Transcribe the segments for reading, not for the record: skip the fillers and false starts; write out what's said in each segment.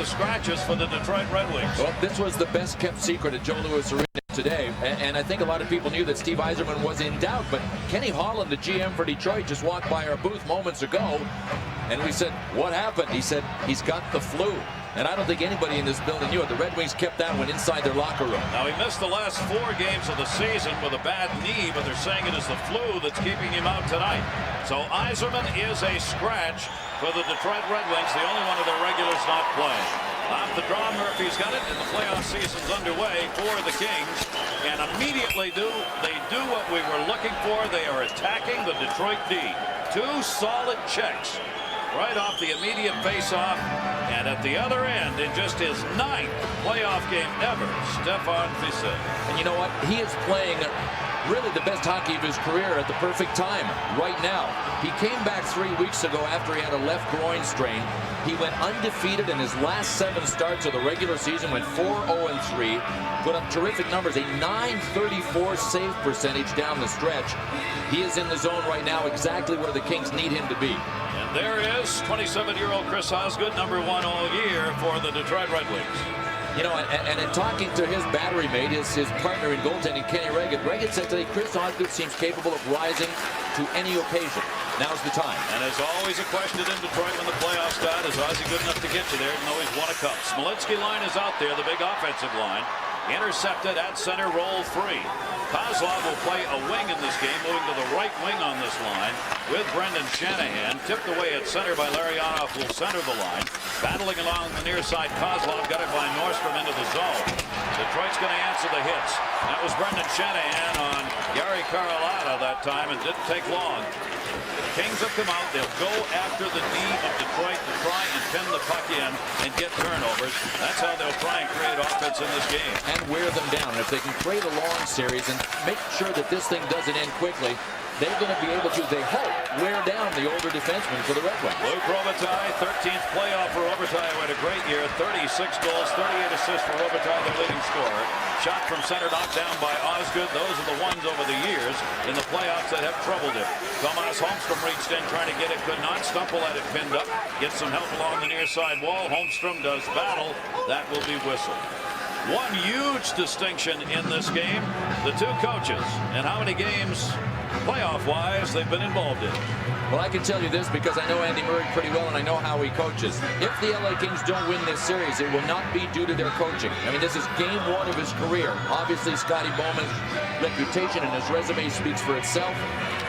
the scratches for the Detroit Red Wings. Well, this was the best kept secret at Joe Louis Arena today, and I think a lot of people knew that Steve Yzerman was in doubt, but Kenny Holland, the GM for Detroit, just walked by our booth moments ago, and we said, what happened? He said, he's got the flu. And I don't think anybody in this building knew it. The Red Wings kept that one inside their locker room. Now, he missed the last 4 games of the season with a bad knee, but they're saying it is the flu that's keeping him out tonight. So Yzerman is a scratch for the Detroit Red Wings, the only one of their regulars not playing. Off the draw, Murphy's got it, and the playoff season's underway for the Kings. And immediately they do what we were looking for. They are attacking the Detroit D. 2 solid checks right off the immediate face-off. And at the other end, in just his 9th playoff game ever, Stefan Fiset. And you know what? He is playing really the best hockey of his career at the perfect time right now. He came back 3 weeks ago after he had a left groin strain. He went undefeated in his last 7 starts of the regular season, went 4-0-3, put up terrific numbers, a .934 save percentage down the stretch. He is in the zone right now, exactly where the Kings need him to be. And there is 27-year-old Chris Osgood, #1 all year for the Detroit Red Wings. You know, and in talking to his battery mate, his partner in goaltending, Kenny Regan said today Chris Osgood seems capable of rising to any occasion. Now's the time. And as always, a question in Detroit when the playoffs start, is Ozzy good enough to get you there, even though he's won a cup? Smolinski line is out there, the big offensive line. Intercepted at center, roll free. Kozlov will play a wing in this game, moving to the right wing on this line with Brendan Shanahan. Tipped away at center by Larionov, will center the line. Battling along the near side, Kozlov got it by Nordstrom into the zone. Detroit's going to answer the hits. That was Brendan Shanahan on Gary Carlotta that time, and didn't take long. The Kings have come out. They'll go after the D of Detroit to try and pin the puck in and get turnovers. That's how they'll try and create offense in this game. And wear them down. And if they can create a long series and make sure that this thing doesn't end quickly, they're going to be able to, they hope, wear down the older defenseman for the Red Wings. Luke Robitaille, 13th playoff for Robitaille, who had a great year. 36 goals, 38 assists for Robitaille, the leading scorer. Shot from center, knocked down by Osgood. Those are the ones over the years in the playoffs that have troubled him. Tomas Holmstrom reached in, trying to get it, could not. Stumple had it pinned up. Gets some help along the near side wall. Holmstrom does battle. That will be whistled. One huge distinction in this game, the 2 coaches and how many games playoff-wise they've been involved in. Well, I can tell you this because I know Andy Murray pretty well and I know how he coaches. If the LA Kings don't win this series, it will not be due to their coaching. I mean, this is game 1 of his career. Obviously, Scotty Bowman's reputation and his resume speaks for itself.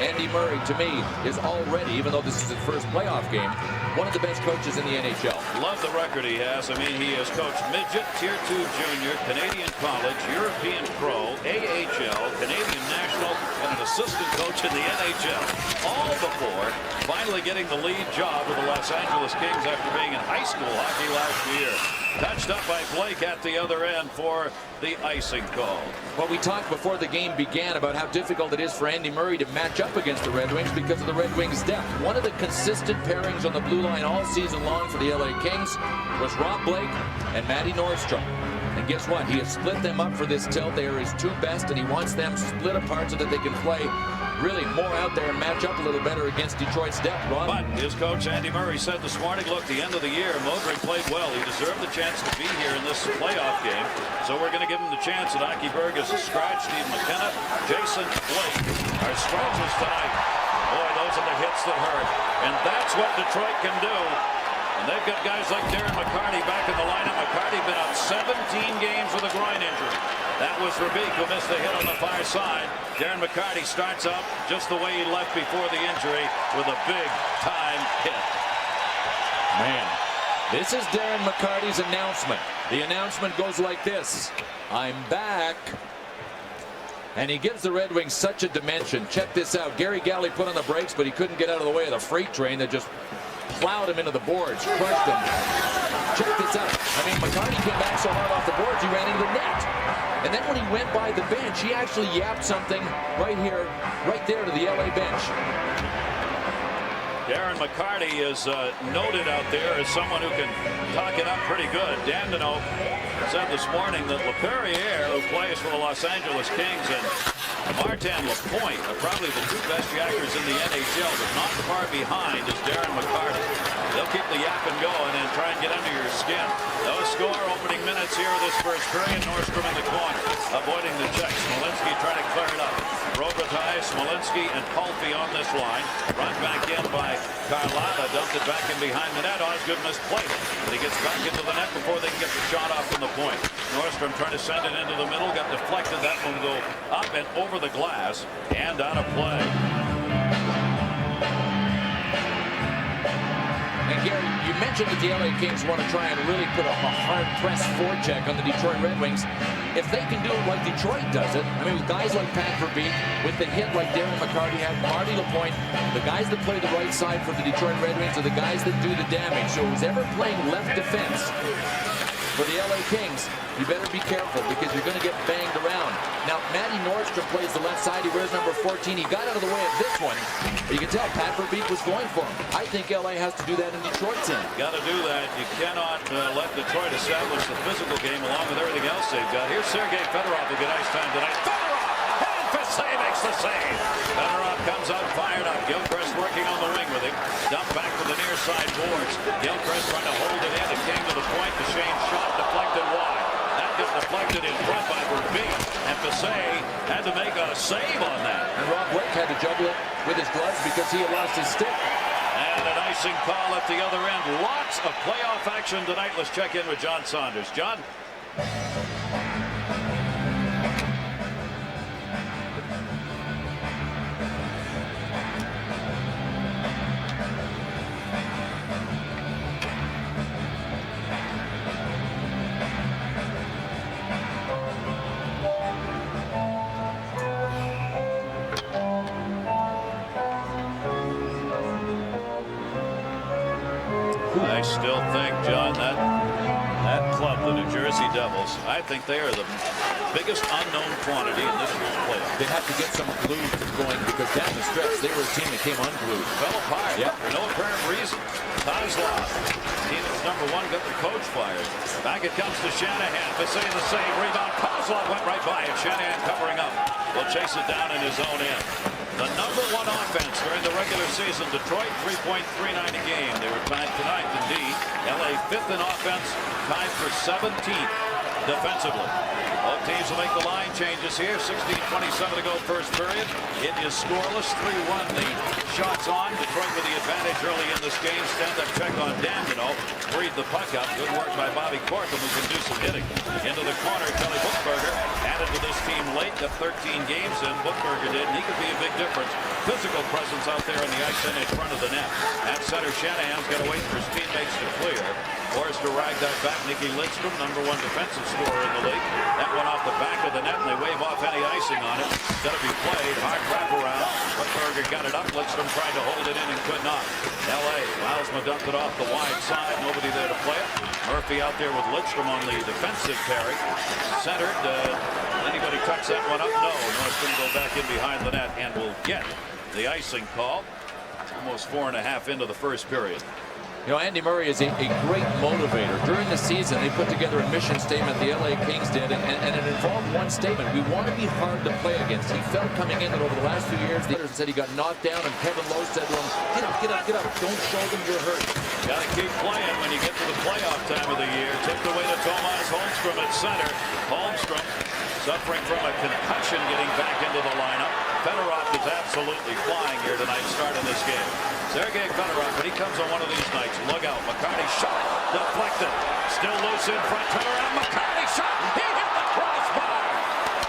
Andy Murray, to me, is already, even though this is his first playoff game, one of the best coaches in the NHL. Love the record he has. I mean, he has coached midget, Tier 2 junior, Canadian college, European pro, AHL, Canadian national, and an assistant coach in the NHL. All before finally getting the lead job with the Los Angeles Kings after being in high school hockey last year. Touched up by Blake at the other end for the icing call. Well, we talked before the game began about how difficult it is for Andy Murray to match up against the Red Wings because of the Red Wings' depth. One of the consistent pairings on the blue line all season long for the LA Kings was Rob Blake and Matty Nordstrom. And guess what? He has split them up for this tilt. They are his 2 best, and he wants them split apart so that they can play really more out there and match up a little better against Detroit's depth, Ron. But his coach Andy Murray said this morning, look, the end of the year, Modric played well. He deserved the chance to be here in this playoff game. So we're going to give him the chance. And Aki Berg is a scratch. Steve McKenna, Jason Blake are scratches tonight. Boy, those are the hits that hurt. And that's what Detroit can do. And they've got guys like Darren McCarty back in the lineup. McCarty been out 17 games with a groin injury. That was Verbeek who missed the hit on the far side. Darren McCarty starts out just the way he left before the injury with a big-time hit. Man, this is Darren McCarty's announcement. The announcement goes like this: I'm back. And he gives the Red Wings such a dimension. Check this out. Gary Galley put on the brakes, but he couldn't get out of the way of the freight train that just plowed him into the boards, crushed him. Check this out. I mean, McCarty came back so hard off the boards, he ran into the net. And then when he went by the bench, he actually yapped something right here, right there to the LA bench. Darren McCarty is noted out there as someone who can talk it up pretty good. Dandino said this morning that LaPerriere, who plays for the Los Angeles Kings, and Martin Lapointe are probably the 2 best yackers in the NHL, but not far behind is Darren McCarty. They'll keep the yapping going and try and get under your skin. They'll score. Opening minutes here of this first period. Nordstrom in the corner, avoiding the check. Smolinski trying to clear it up. Robitaille, Smolinski, and Pulpy on this line. Run back in by Carlotta. Dumped it back in behind the net. Osgood misplayed it. But he gets back into the net before they can get the shot off from the point. Nordstrom trying to send it into the middle. Got deflected. That one go up and over the glass and out of play. And Gary, you mentioned that the LA Kings want to try and really put a hard press forecheck on the Detroit Red Wings. If they can do it like Detroit does it, I mean, with guys like Pat Verbeek, with the hit like Darren McCarty had, Marty Lapointe, the guys that play the right side for the Detroit Red Wings are the guys that do the damage. So who's ever playing left defense for the LA Kings, you better be careful because you're going to get banged around. Now, Matty Nordstrom plays the left side. He wears number 14. He got out of the way of this one. But you can tell Pat Verbeek was going for him. I think LA has to do that in Detroit's end. Got to do that. You cannot let Detroit establish the physical game along with everything else they've got. Here's Sergei Fedorov to get ice time tonight. Fedorov! And Fassé makes the save. Fedorov comes out fired up. Gilchrist working on the wing with him. Dump back to the near side boards. Gilchrist trying to hold it in. It came to the point. Duchesne's shot deflected wide. That gets deflected in front by Verbeek. And Fassé had to make a save on that. And Rob Blake had to juggle it with his gloves because he had lost his stick. And an icing call at the other end. Lots of playoff action tonight. Let's check in with John Saunders. John? I still think, John, that club, the New Jersey Devils, I think they are the biggest unknown quantity in this year's playoff. They have to get some glue going because down the stretch, they were a team that came unglued. Fell apart for no apparent reason. Kozlov, team that was number one, got the coach fired. Back it comes to Shanahan. Fassé the save, rebound. Kozlov went right by it. Shanahan covering up. Will chase it down in his own end. The number one offense during the regular season. Detroit 3.39 a game. They were tied tonight indeed. LA fifth in offense, tied for 17th defensively. Both teams will make the line changes here. 16:27 to go first period. It is scoreless. 3-1 the shots on. Detroit with the advantage early in this game. Stand-up check on Dandino. Freed the puck up. Good work by Bobby Corkum, who can do some hitting. Into the corner, Kelly Buchberger added to this team late. Got 13 games in. Buchberger did, and he could be a big difference. Physical presence out there on the ice and in front of the net. At center, Shanahan's got to wait for his teammates to clear. Forced to rag that back. Nicky Lidstrom, number one defensive scorer in the league. That went off the back of the net, and they wave off any icing on it. Got to be played. Hard wraparound. Buchberger got it up. Lidstrom tried to hold it in and could not. L.A. Milesma dumped it off the wide side. Nobody there to play it. Murphy out there with Lidstrom on the defensive carry. Centered. Anybody tucks that one up? No. Nordstrom go back in behind the net and will get the icing call. Almost 4.5 into the first period. You know, Andy Murray is a great motivator. During the season, they put together a mission statement, the LA Kings did, and it involved one statement. We want to be hard to play against. He felt coming in that over the last few years, the others said he got knocked down, and Kevin Lowe said to him, get up, get up, get up. Don't show them you're hurt. Got to keep playing when you get to the playoff time of the year. Tipped away to Tomas Holmstrom at center. Holmstrom suffering from a concussion getting back into the lineup. Fedorov is absolutely flying here tonight, starting this game. Sergei Fedorov, when he comes on one of these nights, look out. McCarty shot, deflected. Still loose in front, turn around, McCarty shot, he hit the crossbar.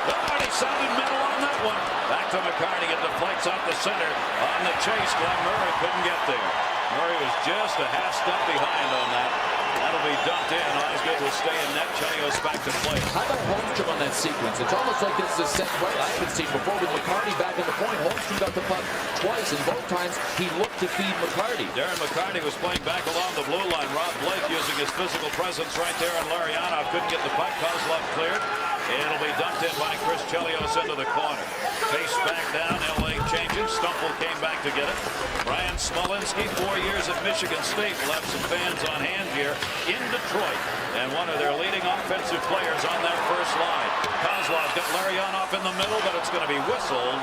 Nobody sounded middle on that one. Back to McCarty, it deflects out the center. On the chase, Glenn Murray couldn't get there. Murray was just a half step behind on that. That'll be dumped in. Osgood will stay in net. Chelios back to play. How about Holmstrom on that sequence? It's almost like this is a set play I haven't seen before with McCarty back in the point. Holmstrom got the puck twice, and both times he looked to feed McCarty. Darren McCarty was playing back along the blue line. Rob Blake using his physical presence right there on Larionov. Couldn't get the puck. Kozlov cleared. It'll be dumped in by Chris Chelios into the corner. Face back down. LA changing. Stumple came back to get it. Brian Smolinski, 4 years at Michigan State, will have some fans on hand here in Detroit. And one of their leading offensive players on that first line. Kozlov got Larionov in the middle, but it's going to be whistled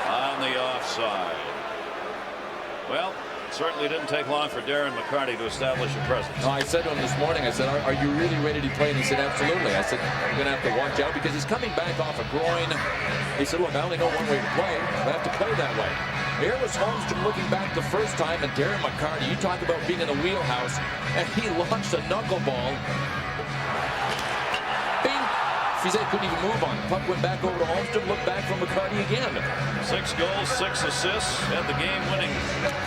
on the offside. Well, Certainly didn't take long for Darren McCarty to establish a presence. No, I said to him this morning, I said, are you really ready to play? And he said, absolutely. I said, I'm going to have to watch out because he's coming back off a groin. He said, look, I only know one way to play. I have to play that way. Here was Holmstrom looking back the first time, and Darren McCarty, you talk about being in the wheelhouse, and he launched a knuckleball. Bing! Fiset couldn't even move on. Puck went back over to Holmstrom, looked back from McCarty again. 6 goals, 6 assists, had the game-winning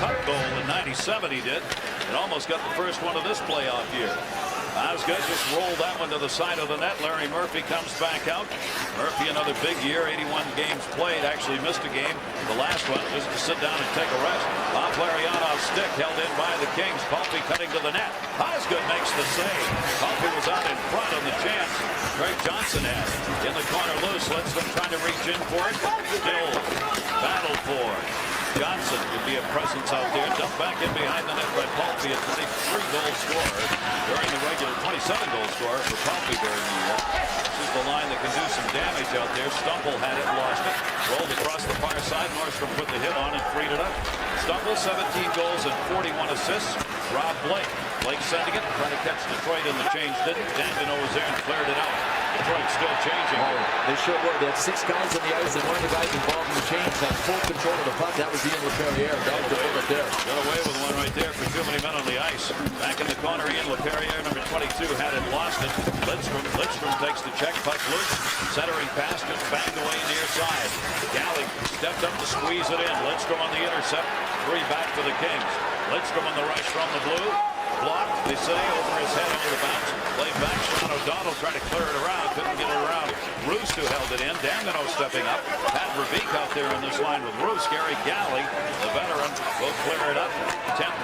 cut goal in '97 he did. And almost got the first one of this playoff year. Osgood just rolled that one to the side of the net. Larry Murphy comes back out. Murphy another big year, 81 games played, actually missed a game. The last one just to sit down and take a rest. Off Larionov stick, held in by the Kings. Palffy cutting to the net. Osgood makes the save. Palffy was out in front on the chance. Craig Johnson had in the corner loose. Lidstrom trying to reach in for it. Still battled for. Johnson could be a presence out there. Dumped back in behind the net by Palffy, a 23-goal scorer during the regular, 27-goal scorer for Palffy during the year. This is the line that can do some damage out there. Stumble had it, lost it. Rolled across the far side. Nordstrom put the hit on and freed it up. Stumble, 17 goals and 41 assists. Rob Blake. Blake sending it, trying to catch Detroit in the change. Didn't. Dandeneau was there and cleared it out. Detroit still changing. Oh, they sure were. They had 6 guys on the ice, and one of the guys involved in the change had full control of the puck. That was Ian LaPerriere. That was the bullet there. Got away with one right there for too many men on the ice. Back in the corner, Ian LaPerriere, number 22, had it, lost it. Lidstrom takes the check, puck loose. Centering pass, just banged away near side. Galley stepped up to squeeze it in. Lidstrom on the intercept. 3 back for the Kings. Lidstrom on the rush from the blue. Blocked, they say, over his head on the bounce. Played back, Sean O'Donnell trying to clear it around. Couldn't get it around. Roos who held it in. Dandeneau stepping up. Pat Verbeek out there in this line with Roos. Gary Galley, the veteran, will clear it up. 10th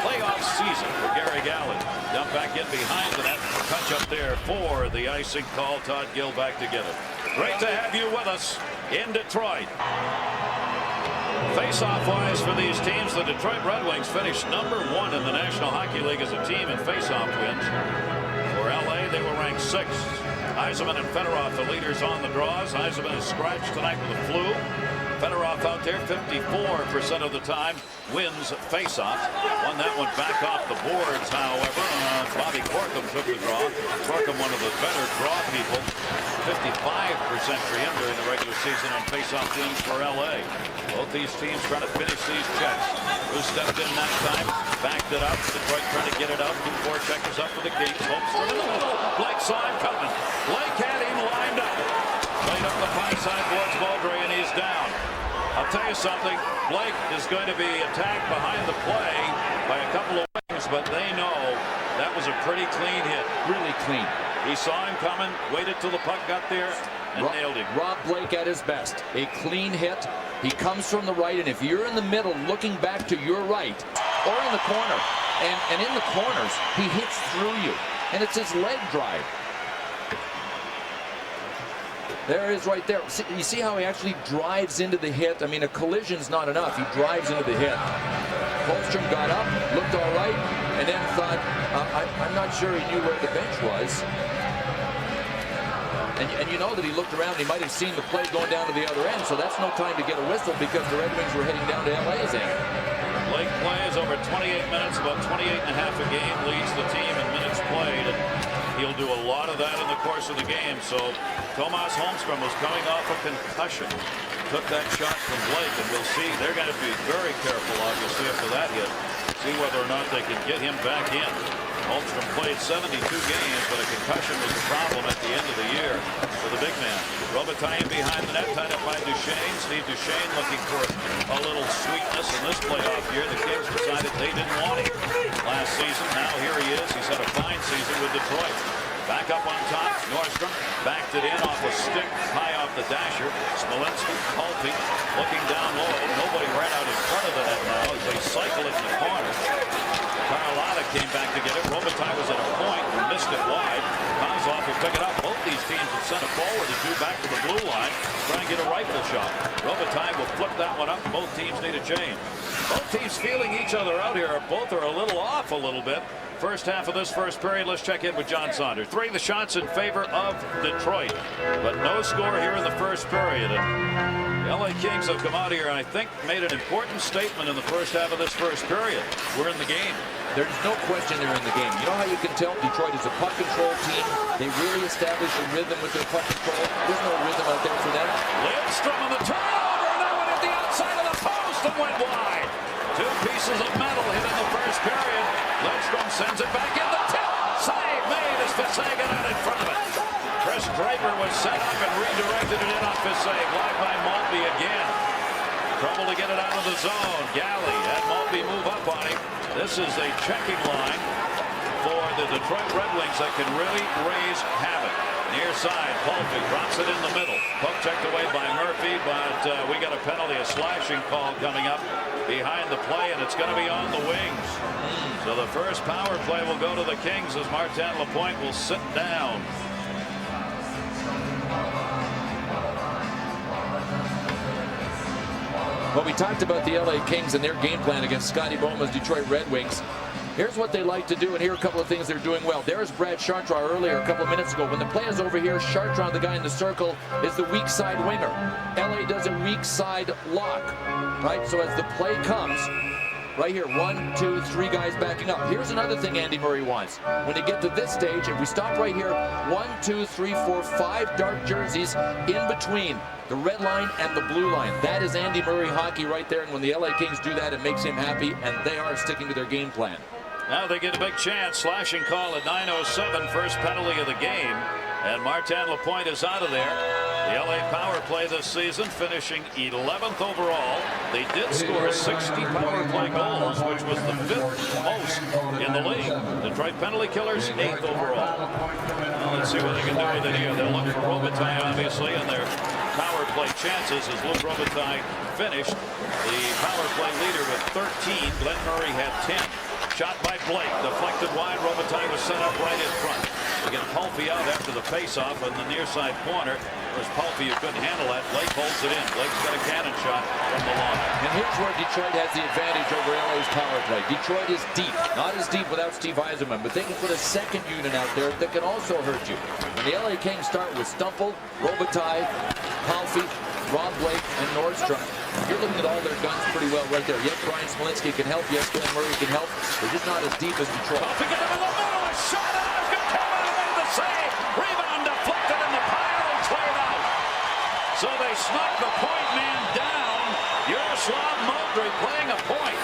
playoff season for Gary Galley. Dump back in behind the net. Touch up there for the icing call. Todd Gill back to get it. Great to have you with us in Detroit. Face-off wise for these teams, the Detroit Red Wings finished number 1 in the National Hockey League as a team in face-off wins. For LA, they were ranked 6th. Yzerman and Fedorov, the leaders on the draws. Yzerman is scratched tonight with a flu. Fedorov out there 54% of the time wins face-off. Won that one back off the boards, however. Bobby Corkum took the draw. Corkum, one of the better draw people. 55% for him during the regular season on face-off wins for LA. Both these teams trying to finish these checks. Who stepped in that time, backed it up. Detroit trying to get it up. 2 forecheckers up for the Kings. Holmstrom in the middle. Blake saw him coming. Blake had him lined up. Played up the far side towards Vaudreuil, and he's down. I'll tell you something. Blake is going to be attacked behind the play by a couple of wings, but they know that was a pretty clean hit. Really clean. He saw him coming, waited till the puck got there, and nailed him. Rob Blake at his best. A clean hit. He comes from the right, and if you're in the middle looking back to your right or in the corner, and in the corners, he hits through you, and it's his leg drive. There it is right there. You see how he actually drives into the hit? I mean, a collision's not enough. He drives into the hit. Holmstrom got up, looked all right, and then thought, I'm not sure he knew where the bench was. And you know that he looked around, he might have seen the play going down to the other end, so that's no time to get a whistle because the Red Wings were heading down to LA's end. Blake plays over 28 minutes, about 28 and a half a game, leads the team in minutes played. And he'll do a lot of that in the course of the game. So Tomas Holmstrom was coming off a concussion. Took that shot from Blake, and we'll see. They're going to be very careful, obviously, after that hit. See whether or not they can get him back in. Holmstrom played 72 games, but a concussion was a problem at the end of the year for the big man. Robitaille in behind the net, tied up by Duchesne. Steve Duchesne looking for a little sweetness in this playoff year. The Kings decided they didn't want him last season. Now here he is. He's had a fine season with Detroit. Back up on top, Nordstrom backed it in off a stick, high off the dasher. Smolinski, Palffy, looking down low. Nobody ran out in front of the net now as they cycle it in the corner. Carlotta came back to get it. Robitaille was at a point and missed it wide. Kozlov will pick it up. Both these teams have sent it forward and 2 back to the blue line. Try and get a rifle shot. Robitaille will flip that one up. Both teams need a change. Both teams feeling each other out here. Both are a little off a little bit. First half of this first period. Let's check in with John Saunders. 3 the shots in favor of Detroit, but no score here in the first period. And LA Kings have come out here and I think made an important statement in the first half of this first period. We're in the game. There's no question they're in the game. You know how you can tell Detroit is a puck control team? They really establish a rhythm with their puck control. There's no rhythm out there for them. Lindstrom on the turnover, and that one at the outside of the post and went wide. Two pieces of metal hit in the first period. Lindstrom sends it back in the tip. Save made as Fisay got out in front of it. Chris Draper was set up and redirected it in on Fisay. Blocked by Maltby again. Trouble to get it out of the zone. Galley had Maltby move up on him. This is a checking line for the Detroit Red Wings that can really raise havoc. Near side, Palfy drops it in the middle. Puck checked away by Murphy, but we got a penalty, a slashing call coming up behind the play, and it's going to be on the wings. So the first power play will go to the Kings as Martin Lapointe will sit down. Well, we talked about the LA Kings and their game plan against Scotty Boma's Detroit Red Wings. Here's what they like to do, and here are a couple of things they're doing well. There's Brad Chartrand earlier a couple of minutes ago. When the play is over here, Chartrand, the guy in the circle, is the weak side winger. LA does a weak side lock, right? So as the play comes, right here, 1, 2, 3 guys backing up. Here's another thing Andy Murray wants. When they get to this stage, if we stop right here, 1, 2, 3, 4, 5 dark jerseys in between the red line and the blue line. That is Andy Murray hockey right there, and when the LA Kings do that, it makes him happy, and they are sticking to their game plan. Now they get a big chance. Slashing call at 9:07, first penalty of the game, and Martin Lapointe is out of there. The LA power play this season finishing 11th overall. They did score 60 power play goals, which was the 5th most in the league. Detroit penalty killers 8th overall. Well, let's see what they can do with it here. They'll look for Robitaille, obviously, and their power play chances as Luc Robitaille finished the power play leader with 13. Glenn Murray had 10. Shot by Blake, deflected wide. Robitaille was set up right in front. They get Palfy out after the faceoff on the near side corner. It was Palfy who couldn't handle that. Blake holds it in. Blake's got a cannon shot from the line. And here's where Detroit has the advantage over LA's power play. Detroit is deep. Not as deep without Steve Yzerman, but they can put a second unit out there that can also hurt you. When the LA Kings start with Stumple, Robitaille, Palfy, Rob Blake, and Nordstrom, you're looking at all their guns pretty well right there. Yes, Brian Smolinski can help. Yes, Glenn Murray can help. They're just not as deep as Detroit. Palfy got him in the middle. A shot out. Good cover. Made the save. Rebound deflected in the pile and cleared out. So they snuck the point man down. Yaroslav Moldry playing a point.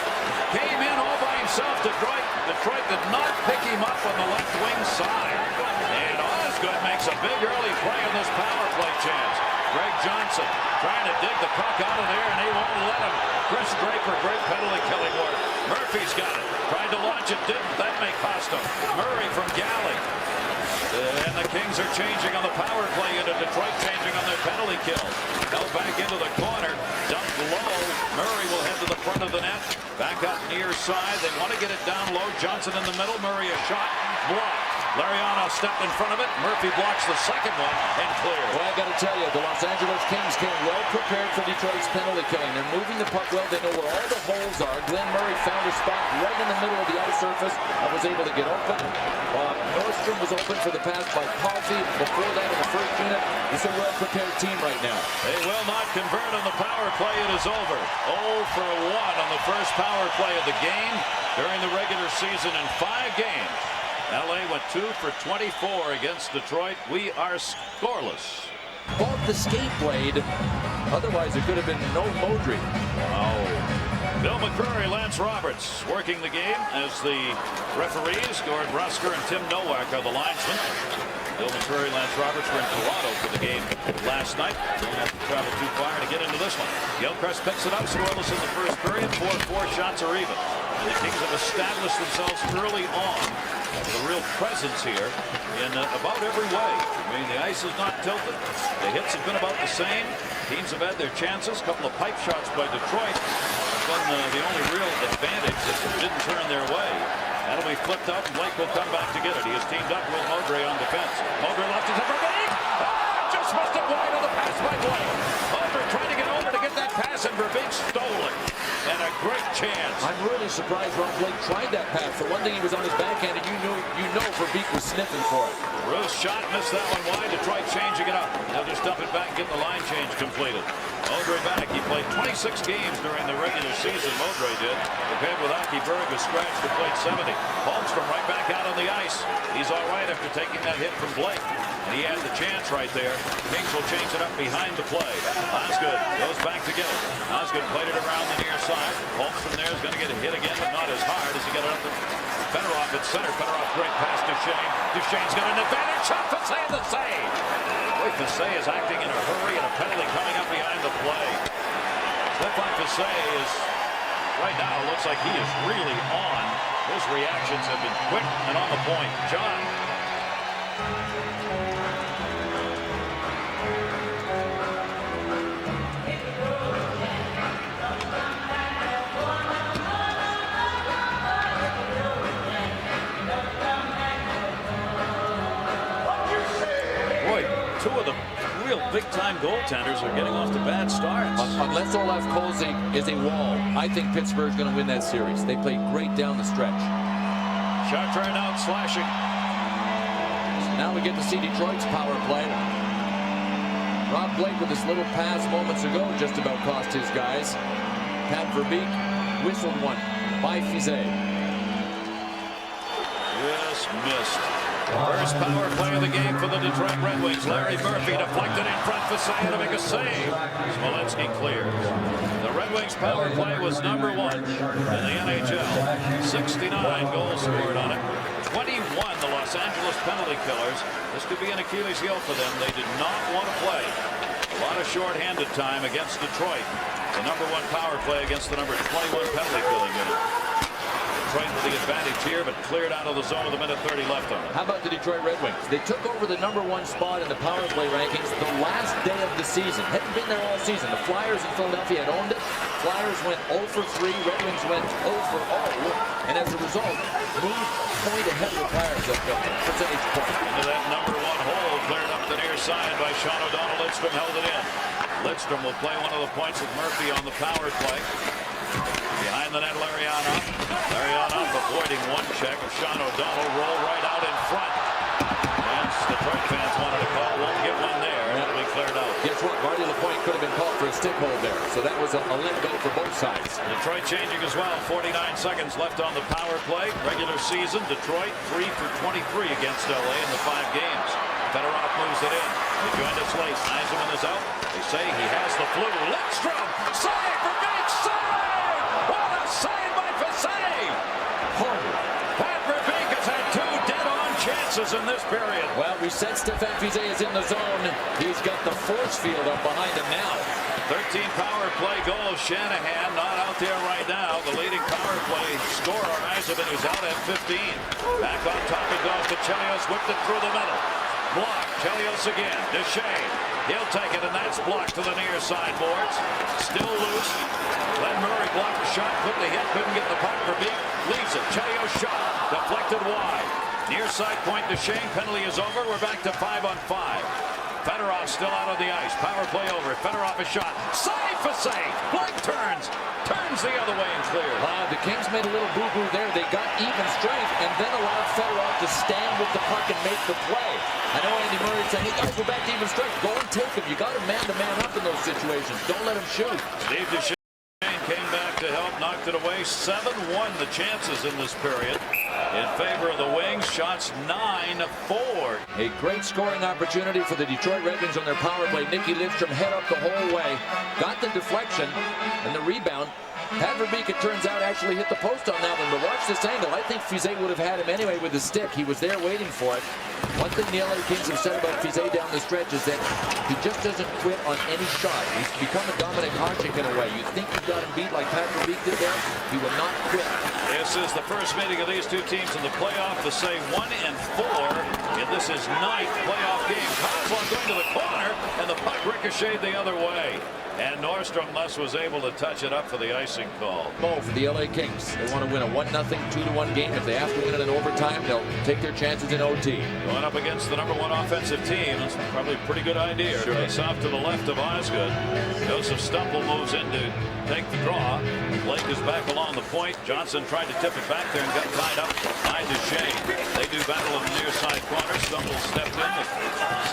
Came in all by himself. Detroit did not pick him up on the left wing side. And Osgood makes a big early play on this power play chance. Greg Johnson trying to dig the puck out of there, and he won't let him. Chris Draper, great penalty killing work. Murphy's got it. Tried to launch it, didn't. That may cost him. Murray from Galley. And the Kings are changing on the power play into Detroit, changing on their penalty kill. Held back into the corner. Dumped low. Murray will head to the front of the net. Back up near side. They want to get it down low. Johnson in the middle. Murray a shot. Blocked. Lariano stepped in front of it. Murphy blocks the second one and clear. Well, I got to tell you, the Los Angeles Kings came well prepared for Detroit's penalty killing. They're moving the puck well. They know where all the holes are. Glenn Murray found a spot right in the middle of the ice surface and was able to get open. Nordstrom was open for the pass by Palfy. Before that, in the first unit, it's a well-prepared team right now. They will not convert on the power play. It is over. 0 for 1 on the first power play of the game during the regular season in 5 games. LA went 2 for 24 against Detroit. We are scoreless. Bought the skate blade. Otherwise, it could have been no Moldry. Wow. Bill McCrory, Lance Roberts working the game as the referees. Gord Rusker and Tim Nowak are the linesmen. Bill McCrory, Lance Roberts were in Toronto for the game last night. Don't have to travel too far to get into this one. Gilchrist picks it up, scoreless in the first period. 4 shots are even. And the Kings have established themselves early on with a real presence here in about every way. I mean, the ice is not tilted. The hits have been about the same. Teams have had their chances. A couple of pipe shots by Detroit have been the only real advantage that didn't turn their way. That'll be flipped out, and Blake will come back to get it. He has teamed up with Moldry on defense. Moldry left it to Verbeek. Just missed it wide on the pass by Blake. Moldry trying to get over to get that pass, and Verbeek stole it. And a great chance. I'm really really surprised Rob Blake tried that pass. For one thing, he was on his backhand, and you know Verbeek was sniffing for it. Bruce shot, missed that one wide. Detroit changing it up. They'll just dump it back and get the line change completed. Mowbray back. He played 26 games during the regular season. Mowbray did. Compared with Aki Berg, who scratched and played 70. Holmstrom right back out on the ice. He's all right after taking that hit from Blake. And he had the chance right there. Kings will change it up behind the play. Osgood goes back to get it. Osgood played it around the near side. Holmstrom there is going to get a hit again, but not as hard as he got it up to Fedorov at center. Fedorov great pass to Duchesne. Duchesne's got an advantage. Shot for the save. Boy, Fiset is acting in a hurry, and a penalty coming up behind the play. Stefan Fiset is, right now, it looks like he is really on. His reactions have been quick and on the point. John. Two of the real big-time goaltenders are getting off to bad starts. Unless Olaf Kolzig is a wall, I think Pittsburgh's going to win that series. They played great down the stretch. Shot turned out, slashing. So now we get to see Detroit's power play. Rob Blake with this little pass moments ago just about cost his guys. Pat Verbeek whistled one by Fiset. Just missed. First power play of the game for the Detroit Red Wings. Larry Murphy deflected in front for Fiset to make a save. Smolenski clears. The Red Wings power play was #1 in the NHL. 69 goals scored on it. 21 the Los Angeles penalty killers. This could be an Achilles heel for them. They did not want to play. A lot of shorthanded time against Detroit. The #1 power play against the number 21 penalty killing unit. Detroit with the advantage here, but cleared out of the zone with 1:30 left on it. How about the Detroit Red Wings? They took over the #1 spot in the power play rankings the last day of the season. Hadn't been there all season. The Flyers in Philadelphia had owned it. Flyers went 0 for 3. Red Wings went 0 for 0. And as a result, moved a point ahead of the Flyers up the percentage point. Into that #1 hole, cleared up the near side by Sean O'Donnell. Lidstrom held it in. Lidstrom will play one of the points with Murphy on the power play. Behind the net, Larionov. Larionov avoiding one check of Sean O'Donnell. Roll right out in front. And Detroit fans wanted a call. Won't get one there. It'll be cleared out. Guess what? Marty LaPointe could have been called for a stick hold there. So that was a let go for both sides. Detroit changing as well. 49 seconds left on the power play. Regular season, Detroit 3 for 23 against LA in the 5 games. Fedorov moves it in. He joined us late. Eisenman is out. They say he has the flu. Lidstrom! Save for Big Save! What a save by Fiset! Pat Verbeek has had 2 dead-on chances in this period. Well, we said Stefan Fiset is in the zone. He's got the force field up behind him now. 13 power play goals. Shanahan not out there right now. The leading power play scorer, Eisenman, who's out at 15. Back on top it goes to Chelios. Whipped it through the middle. Block. Chelios again. Duchesne. He'll take it, and that's blocked to the near side boards. Still loose. Glenn Murray blocked the shot, put the hit, couldn't get the puck. Verbeek leaves it. Chelios shot. Deflected wide. Near side point, Duchesne. Penalty is over. We're back to 5-on-5. Fedorov still out on the ice. Power play over. Fedorov a shot. Save for save. Blake turns the other way and clears. The Kings made a little boo-boo there. They got even strength and then allowed Fedorov to stand with the puck and make the play. I know Andy Murray saying, hey guys, we're back to even strength. Go and take him. You got to man-to-man up in those situations. Don't let him shoot. Steve Duchesne came back to help, knocked it away. 7-1 the chances in this period. In favor of the Wings, shots 9-4. A great scoring opportunity for the Detroit Red Wings on their power play. Nicky Lidstrom head up the whole way. Got the deflection and the rebound. Pat Verbeek, it turns out, actually hit the post on that one. But watch this angle. I think Fiset would have had him anyway with the stick. He was there waiting for it. One thing the LA Kings have said about Fiset down the stretch is that he just doesn't quit on any shot. He's become a Dominic Hasek in a way. You think you got him beat like Pat Verbeek did there? He will not quit. This is the first meeting of these two teams in the playoff to say 1-4 in this is 9th playoff game. Kozlov going to the corner, and the puck ricocheted the other way. And Nordstrom thus was able to touch it up for the icing call. Goal for the LA Kings. They want to win a 1-0, 2-1 game. If they have to win it in overtime, they'll take their chances in OT. Going up against the #1 offensive team. That's probably a pretty good idea. Sure. Face off to the left of Osgood. Joseph Stumple moves in to take the draw. Blake is back along the point. Johnson tried to tip it back there and got tied up by Duchesne. They do battle in the near side corner. Stumple stepped in with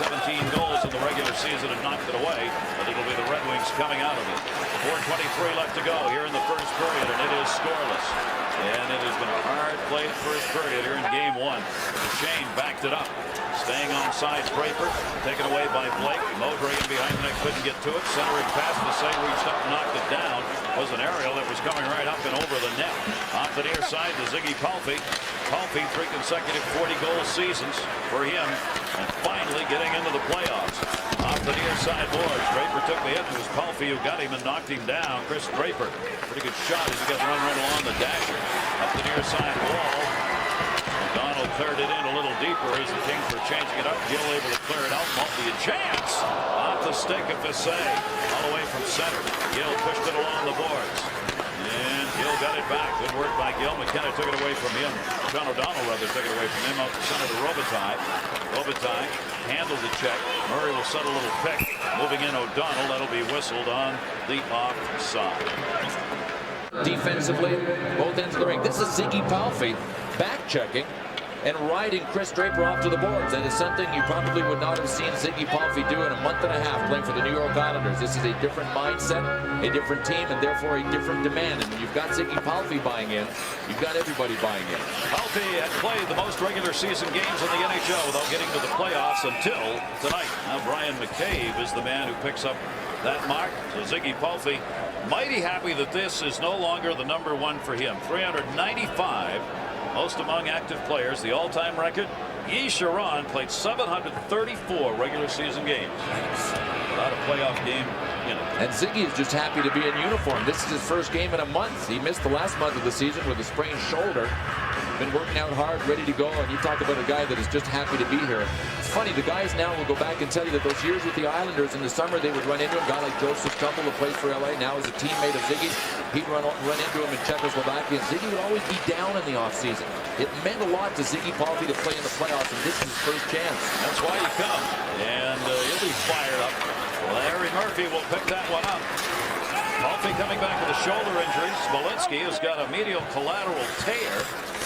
17 goals in the regular season and knocked it away. But it'll be the Red Wings coming out of it. 4:23 left to go here in the first period, and it is scoreless. And it has been a hard-played first period here in game 1. Duchesne backed it up. Staying onside, Draper, taken away by Blake. Modray in behind the net, couldn't get to it. Centering pass, the same reached up and knocked it down. Was an aerial that was coming right up and over the net. Off the near side to Ziggy Palffy. Palffy, 3 consecutive 40-goal seasons for him. And finally getting into the playoffs. Off the near side boards. Draper took the hit. It was Palffy who got him and knocked him down. Chris Draper, pretty good shot as he got run right along the dasher. Up the near side wall. O'Donnell cleared it in a little deeper as the Kings were changing it up. Gill able to clear it out. Multi a chance. Off the stick of Fassé. All the way from center. Gill pushed it along the boards. And Gill got it back. Good work by Gill. McKenna took it away from him. John O'Donnell rather took it away from him out the center to Robitaille. Robitaille handled the check. Murray will set a little pick. Moving in O'Donnell. That'll be whistled on the offside. Defensively, both ends of the ring. This is Ziggy Palffy back checking and riding Chris Draper off to the boards. That is something you probably would not have seen Ziggy Palffy do in a month and a half playing for the New York Islanders. This is a different mindset, a different team, and therefore a different demand. And when you've got Ziggy Palffy buying in, you've got everybody buying in. Palffy had played the most regular season games in the NHL without getting to the playoffs until tonight. Now Brian McCabe is the man who picks up that mark. So Ziggy Palffy mighty happy that this is no longer the #1 for him. 395. Most among active players. The all-time record. Guy Charron played 734 regular season games without a playoff game in it. And Ziggy is just happy to be in uniform. This is his first game in a month. He missed the last month of the season with a sprained shoulder. Been working out hard, ready to go. And you talk about a guy that is just happy to be here. It's funny, the guys now will go back and tell you that those years with the Islanders in the summer, they would run into a guy like Joseph Stumble who plays for LA now as a teammate of Ziggy's. He'd run into him in Czechoslovakia. Ziggy would always be down in the offseason. It meant a lot to Ziggy Palffy to play in the playoffs, and this is his first chance. That's why you come. And he'll be fired up. Larry Murphy will pick that one up. Palffy coming back with a shoulder injury. Smolinski has got a medial collateral tear.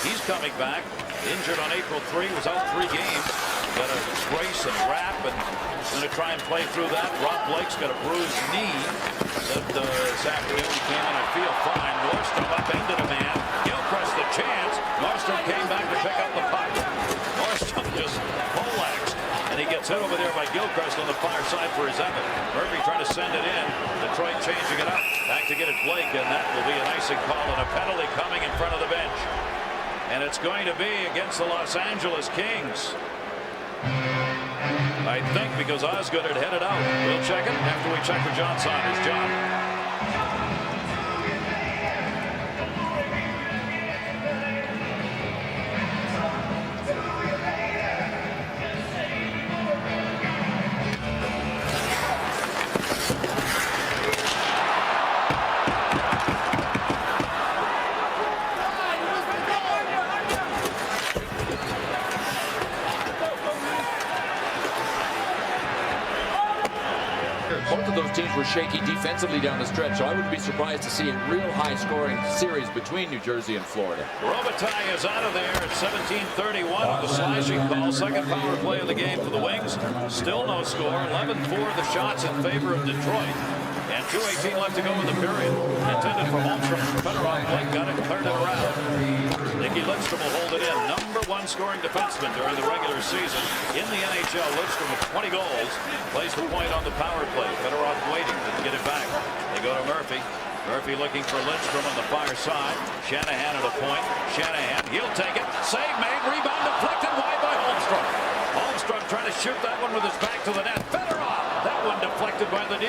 He's coming back. Injured on April 3. Was out 3 games. Got a brace and wrap and going to try and play through that. Rob Blake's got a bruised knee. That this afternoon he came in, I feel fine. Nordstrom upended a man. Gilchrist the chance. Nordstrom came back to pick up the puck. Nordstrom just poleaxed. And he gets hit over there by Gilchrist on the far side for his effort. Murphy trying to send it in. Detroit changing it up. Back to get it Blake, and that will be an icing call and a penalty coming in front of the bench. And it's going to be against the Los Angeles Kings. I think because Osgood had headed out. We'll check it after we check with John Saunders. John. Both of those teams were shaky defensively down the stretch, so I wouldn't be surprised to see a real high-scoring series between New Jersey and Florida. Robitaille is out of there at 17:31 with the slashing call. Second power play of the game for the Wings. Still no score. 11-4 the shots in favor of Detroit. And 2:18 left to go in the period. Intended for Holmstrom. Fedorov Blake got it, cleared it around. Nicky Lidstrom will hold it in. #1 scoring defenseman during the regular season in the NHL. Lidstrom with 20 goals. Plays the point on the power play. Fedorov waiting to get it back. They go to Murphy. Murphy looking for Lidstrom on the far side. Shanahan at a point. Shanahan, he'll take it. Save made. Rebound deflected wide by Holmstrom. Holmstrom trying to shoot that one with his back to the net. Fedorov That one deflected by the D.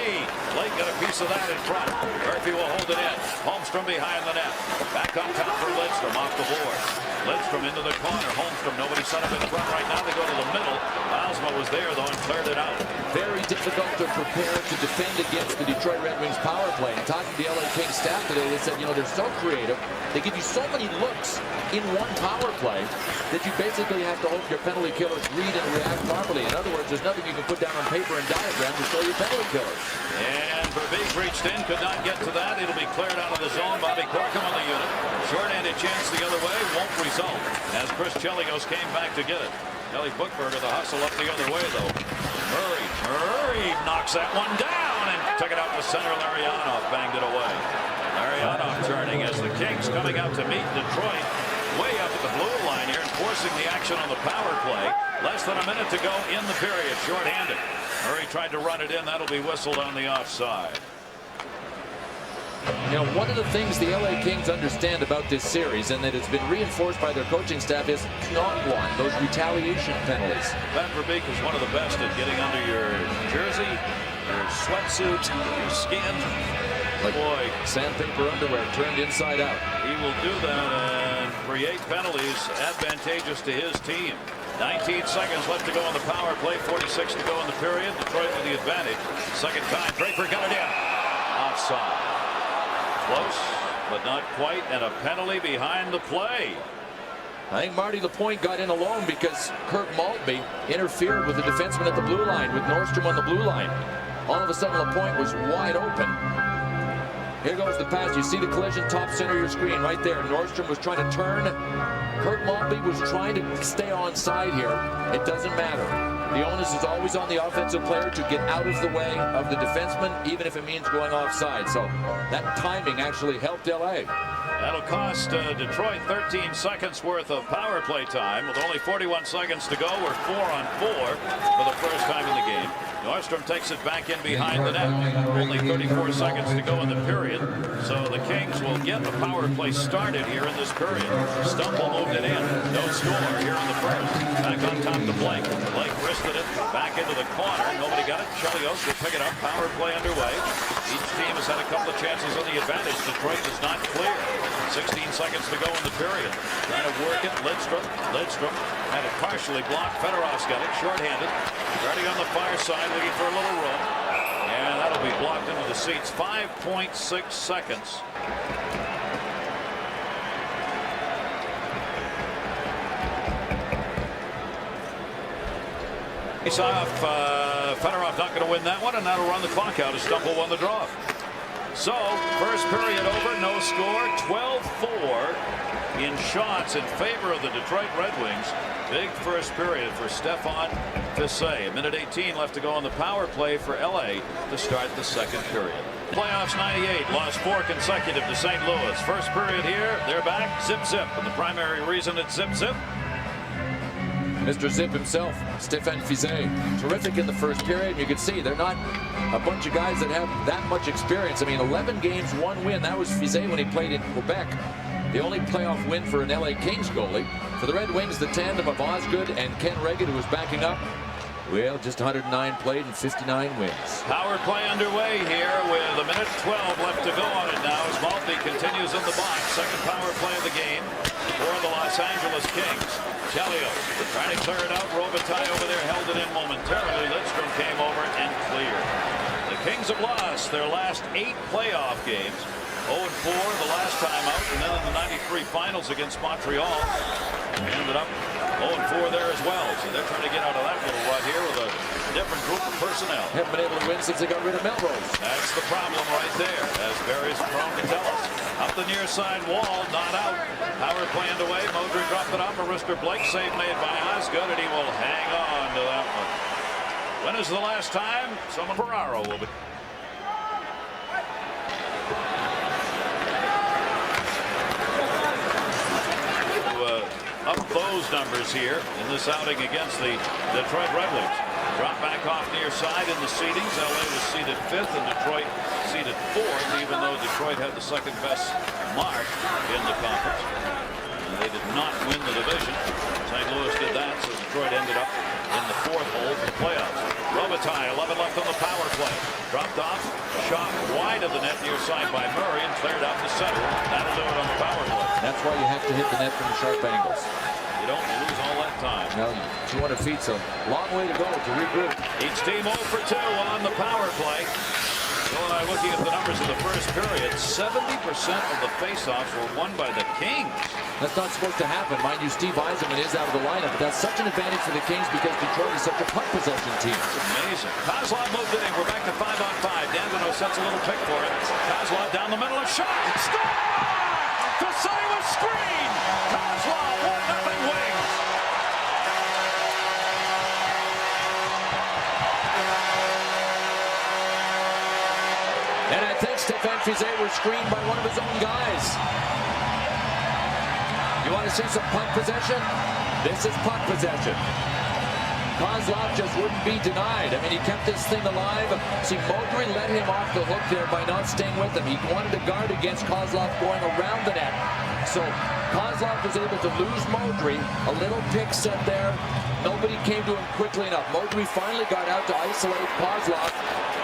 Blake got a piece of that in front. Murphy will hold it in. Holmstrom behind the net. Back on top for Lidstrom off the board. Lidstrom into the corner. Holmstrom, nobody set up in front right now. They go to the middle. Alsma was there though and cleared it out. Very difficult to prepare to defend against the Detroit Red Wings power play. And talking to the LA Kings staff today, they said, you know, they're so creative. They give you so many looks in one power play that you basically have to hope your penalty killers read and react properly. In other words, there's nothing you can put down on paper and diagram to show your penalty killers. And Verbeek reached in, could not get to that. It'll be cleared out of the zone. Bobby Corkum on the unit. Short-handed chance the other way, won't result. As Chris Chelios came back to get it. Kelly Bookberger, the hustle up the other way though. Murray knocks that one down and took it out to center. Larionov banged it away. Larionov turning as the Kings coming out to meet Detroit way up at the blue line here and forcing the action on the power play. Less than a minute to go in the period. Short-handed. Murray tried to run it in. That'll be whistled on the offside. You know, one of the things the LA Kings understand about this series, and that has been reinforced by their coaching staff, is not want those retaliation penalties. Pat Verbeek is one of the best at getting under your jersey, your sweatsuit, your skin. Like boy, sandpaper underwear turned inside out. He will do that and create penalties advantageous to his team. 19 seconds left to go on the power play. 46 to go in the period. Detroit with the advantage. Second time, Draper got it in. Offside. Close, but not quite, and a penalty behind the play. I think Marty Lapointe got in alone because Kirk Maltby interfered with the defenseman at the blue line with Nordstrom on the blue line. All of a sudden, Lapointe was wide open. Here goes the pass. You see the collision top center of your screen right there. Nordstrom was trying to turn. Kirk Maltby was trying to stay onside here. It doesn't matter. The onus is always on the offensive player to get out of the way of the defenseman, even if it means going offside. So that timing actually helped LA. That'll cost Detroit 13 seconds worth of power play time. With only 41 seconds to go, we're 4-on-4 for the first time in the game. Nordstrom takes it back in behind the net. Only 34 seconds to go in the period. So the Kings will get the power play started here in this period. Stumble moved it in. No score here in the first. Back on top to Blake. Blake wristed it back into the corner. Nobody got it. Chelios will pick it up. Power play underway. Each team has had a couple of chances on the advantage. Detroit is not clear. 16 seconds to go in the period. Trying to work it. Lidstrom had it partially blocked. Fedorov's got it. Short-handed. Starting on the far side, looking for a little room. And that'll be blocked into the seats. 5.6 seconds. Face off. Fedorov not going to win that one, and that'll run the clock out as Stumble won the draw. So, first period over, no score, 12-4 in shots in favor of the Detroit Red Wings. Big first period for Stefan Fiset. 1:18 left to go on the power play for LA to start the second period. Playoffs 98, lost 4 consecutive to St. Louis. First period here, they're back, zip-zip. And the primary reason it's zip-zip, Mr. Zip himself, Stefan Fiset, terrific in the first period. You can see they're not a bunch of guys that have that much experience. I mean, 11 games, 1 win. That was Fiset when he played in Quebec. The only playoff win for an LA Kings goalie. For the Red Wings, the tandem of Osgood and Ken Regan, who was backing up. Well, just 109 played and 59 wins. Power play underway here with 1:12 left to go on it now as Maltby continues in the box. Second power play of the game for the Los Angeles Kings. Chelios trying to clear it out. Robitaille over there held it in momentarily. Lidstrom came over and cleared. The Kings have lost their last 8 playoff games. 0-4 the last time out, and then in the '93 finals against Montreal. Ended up 0-4 there as well. So they're trying to get out of that little rut here with a different group of personnel. Haven't been able to win since they got rid of Melrose. That's the problem right there, as Barry's prone to tell us. Up the near side wall, not out. Power play underway. Modric dropped it off for Mr. Blake. Save made by Osgood, and he will hang on to that one. When is the last time? Someone Ferraro will be. Up those numbers here in this outing against the Detroit Red Wings. Drop back off near side in the seedings. LA was seeded 5th and Detroit seeded 4th, even though Detroit had the second best mark in the conference. And they did not win the division. St. Louis did that, so Detroit ended up in the 4th hole for the playoffs. Robitaille, 11 left on the power side by Murray and cleared out the center. That'll do it on the power play. That's why you have to hit the net from sharp angles. You don't lose all that time. No, 200 feet's a long way to go to regroup. Each team 0 for 2 on the power play. Bill and I looking at the numbers of the first period. 70% of the faceoffs were won by the Kings. That's not supposed to happen. Mind you, Steve Yzerman is out of the lineup, but that's such an advantage for the Kings because Detroit is such a puck possession team. It's amazing. Kozlov moved it in. We're back to 5-on-5. Danvino sets a little pick for it. Kozlov down the middle, a shot. Score! Fasai with screen. Kozlov 1-0 Wings. And I think Stéphane Fiset was screened by one of his own guys. You want to see some puck possession? This is puck possession. Kozlov just wouldn't be denied. I mean, he kept this thing alive. See, Modry let him off the hook there by not staying with him. He wanted to guard against Kozlov going around the net. So Kozlov was able to lose Modry. A little pick set there. Nobody came to him quickly enough. Modry finally got out to isolate Kozlov,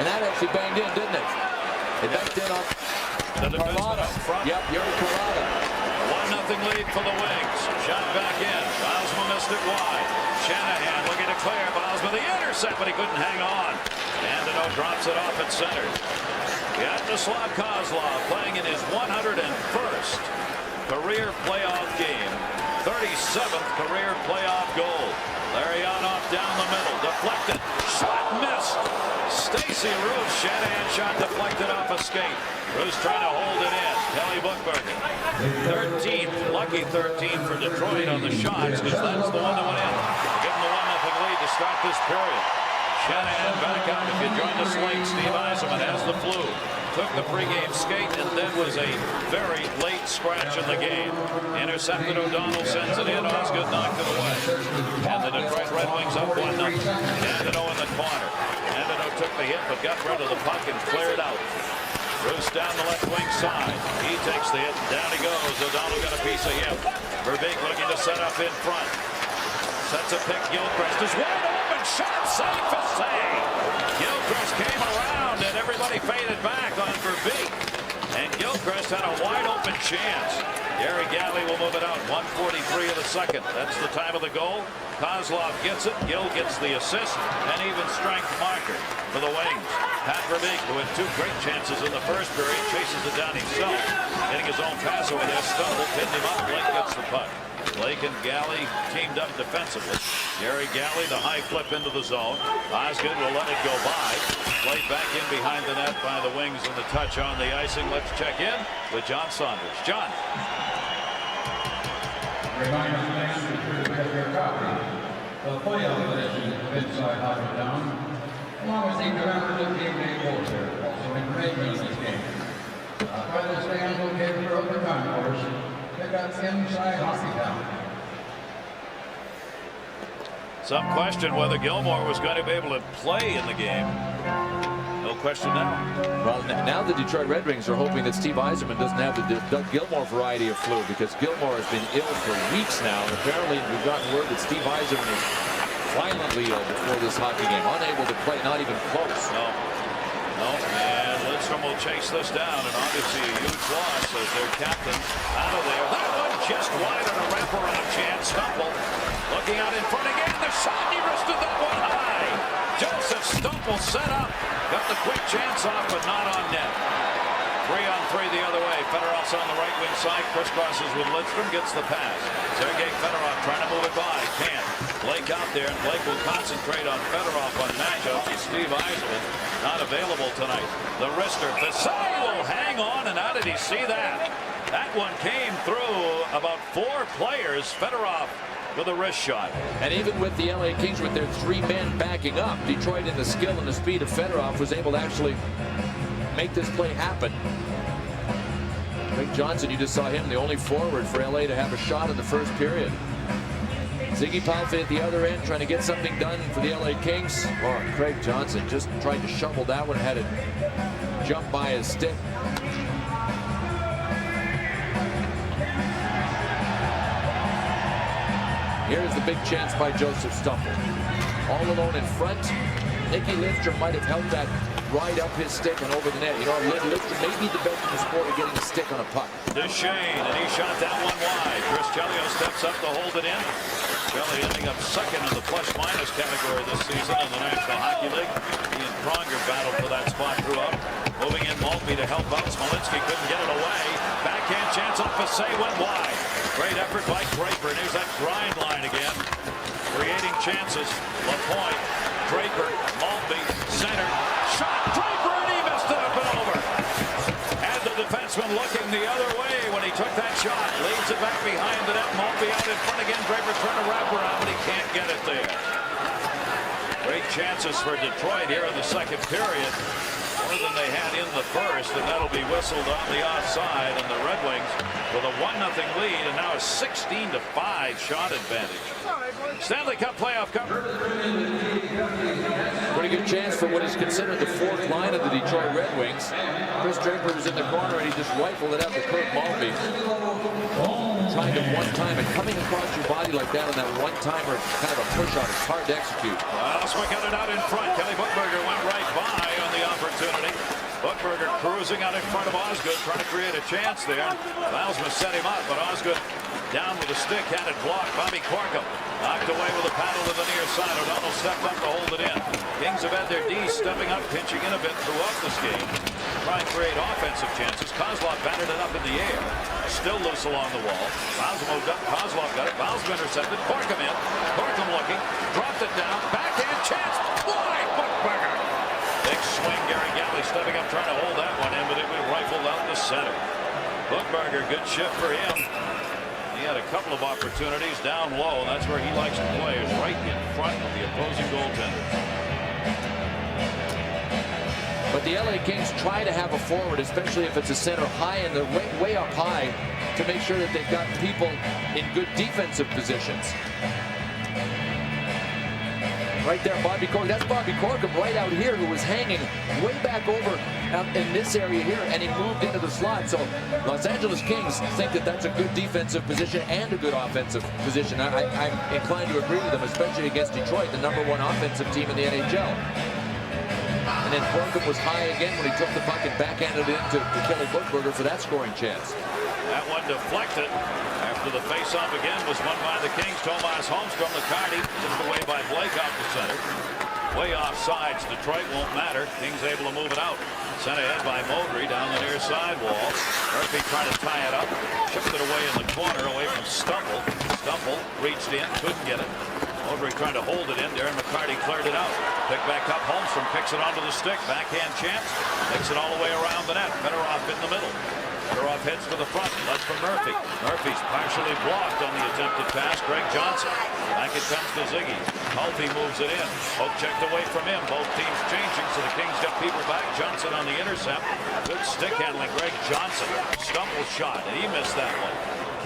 and that actually banged in, didn't it? It backed in off Carlotta. Yep, Yuri Carlotta. 1-0 lead for the Wings. Shot back in. Bylsma missed it wide. Shanahan looking to clear. Bylsma the intercept, but he couldn't hang on. Andino drops it off at center. Vyacheslav Kozlov playing in his 101st career playoff game. 37th career playoff goal. Larionov down the middle. Deflected. Shot missed. Stacey Roos. Shanahan shot deflected off a skate. Roos trying to hold it in. Kelly Buchberger. 13th. Lucky 13 for Detroit on the shots because that's the one that went in. Give them the 1-0 lead to start this period. Shanahan back out. If you join us late, Steve Yzerman has the flu. Took the pregame skate and then was a very late scratch in the game. Intercepted O'Donnell, sends it in. Osgood knocked it away. And the Detroit Red Wings up 1-0. Andino in the corner. Andino took the hit but got rid of the puck and cleared out. Bruce down the left wing side. He takes the hit. Down he goes. O'Donnell got a piece of him. Verbeek looking to set up in front. Sets a pick. Gilchrist is wide open. Shot safe for save. Gilchrist came around and everybody faded back on Verbeek. And Gilchrist had a wide open chance. Gary Galley will move it out. 1:43 of the second. That's the time of the goal. Kozlov gets it. Gill gets the assist. And even strength marker for the Wings. Pat Verbeek, who had 2 great chances in the first period, chases it down himself. Getting his own pass over there. Stumble, pinned him up. Blake gets the puck. Blake and Galley teamed up defensively. Gary Galley, the high flip into the zone. Osgood will let it go by. Played back in behind the net by the Wings and the touch on the icing. Let's check in with John Saunders. John. The playoff edition of Inside Hockey Town, along with the commemorative game day poster, also engraved in this game. By the stand located for upper concourse, pick up Inside Hockey Town. Some question whether Gilmore was going to be able to play in the game. No question now. Well, now the Detroit Red Wings are hoping that Steve Yzerman doesn't have the Doug Gilmour variety of flu because Gilmore has been ill for weeks now. And apparently we've gotten word that Steve Yzerman is violently ill before this hockey game. Unable to play, not even close. No. And Lidstrom will chase this down. And obviously a huge loss as their captain out of there. That one just wide on a wraparound chance. Stumble looking out in front again. The shot, he wristed that one high. Joseph Stumble set up. Got the quick chance off, but not on net. 3-on-3 the other way. Fedorov's on the right wing side. Crisscrosses with Lidstrom. Gets the pass. Sergei Fedorov trying to move it by. Can't. Blake out there, and Blake will concentrate on Fedorov on matchups. And Steve Yzerman not available tonight. The wrister. Fasai will hang on, and how did he see that? That one came through about 4 players. Fedorov with a wrist shot. And even with the LA Kings with their 3 men backing up, Detroit in the skill and the speed of Fedorov was able to actually make this play happen. Craig Johnson, you just saw him, the only forward for LA to have a shot in the first period. Ziggy Palfe at the other end trying to get something done for the LA Kings. Oh, Craig Johnson just tried to shovel that one, had it jump by his stick. Here's the big chance by Joseph Stumble. All alone in front. Nicky Lidstrom might have helped that ride up his stick and over the net. You know, Lidstrom may be the best in the sport of getting a stick on a puck. Duchesne, and he shot that one wide. Chris Chelios steps up to hold it in. Kelly ending up second in the plus-minus category this season in the National Hockey League. He and Pronger battled for that spot throughout. Moving in Maltby to help out. Smolinski couldn't get it away. Backhand chance off a say went wide. Great effort by Draper. And here's that grind line again. Creating chances. LaPointe, Draper, Maltby, center, shot. Draper, and he missed it up and over. And the defenseman looking the other way when he took that shot. Leads it back behind the net. Maltby out in front again. Draper trying to wrap around, but he can't get it there. Great chances for Detroit here in the second period. More than they had in the first, and that'll be whistled on the offside. And the Red Wings with a 1-0 lead, and now a 16-5 shot advantage. Stanley Cup playoff cover. Pretty good chance for what is considered the fourth line of the Detroit Red Wings. Chris Draper was in the corner, and he just rifled it out to Kurt Maltby. Trying to one-time it, coming across your body like that on that one-timer, kind of a push-out. It's hard to execute. Osma got it out in front. Kelly Buchberger went right by on the opportunity. Buchberger cruising out in front of Osgood, trying to create a chance there. Valsma set him up, but Osgood down with a stick, had it blocked. Bobby Corkum knocked away with a paddle to the near side. O'Donnell stepped up to hold it in. Kings have had their D stepping up, pinching in a bit throughout this game. Try and create offensive chances. Kozlov battered it up in the air. Still loose along the wall. Kozlov got it. Valsma intercepted. Corkum in. Corkum looking. Dropped it down. Backhand chance. Wide. Buchberger. Big swing. Gary Galley stepping up, trying to hold that one in, but it was rifled out the center. Buchberger, good shift for him. He had a couple of opportunities down low. That's where he likes to play, is right in front of the opposing goaltender. But the LA Kings try to have a forward, especially if it's a center high and they're way up high, to make sure that they've got people in good defensive positions. Right there, Bobby Corkum. That's Bobby Corkum right out here, who was hanging way back over in this area here, and he moved into the slot. So Los Angeles Kings think that that's a good defensive position and a good offensive position. I'm inclined to agree with them, especially against Detroit, the #1 offensive team in the NHL. And then Corkum was high again when he took the puck and backhanded it into Kelly Buchberger for that scoring chance. That one deflected after the face-off again was won by the Kings. Tomas Holmstrom, McCarty, tipped away by Blake off the center. Way off sides. Detroit won't matter. Kings able to move it out. Sent ahead by Modry down the near side wall. Murphy trying to tie it up. Chipped it away in the corner, away from Stumble. Stumble reached in, couldn't get it. Modry trying to hold it in. Darren McCarty cleared it out. Picked back up. Holmstrom picks it onto the stick. Backhand chance. Takes it all the way around the net. Fedorov in the middle. Fedorov heads to the front. That's for Murphy. Murphy's partially blocked on the attempted pass. Greg Johnson. Back it comes to Ziggy. Holtby moves it in. Poke checked away from him. Both teams changing, so the Kings got people back. Johnson on the intercept. Good stick handling. Greg Johnson. Stumble shot, and he missed that one.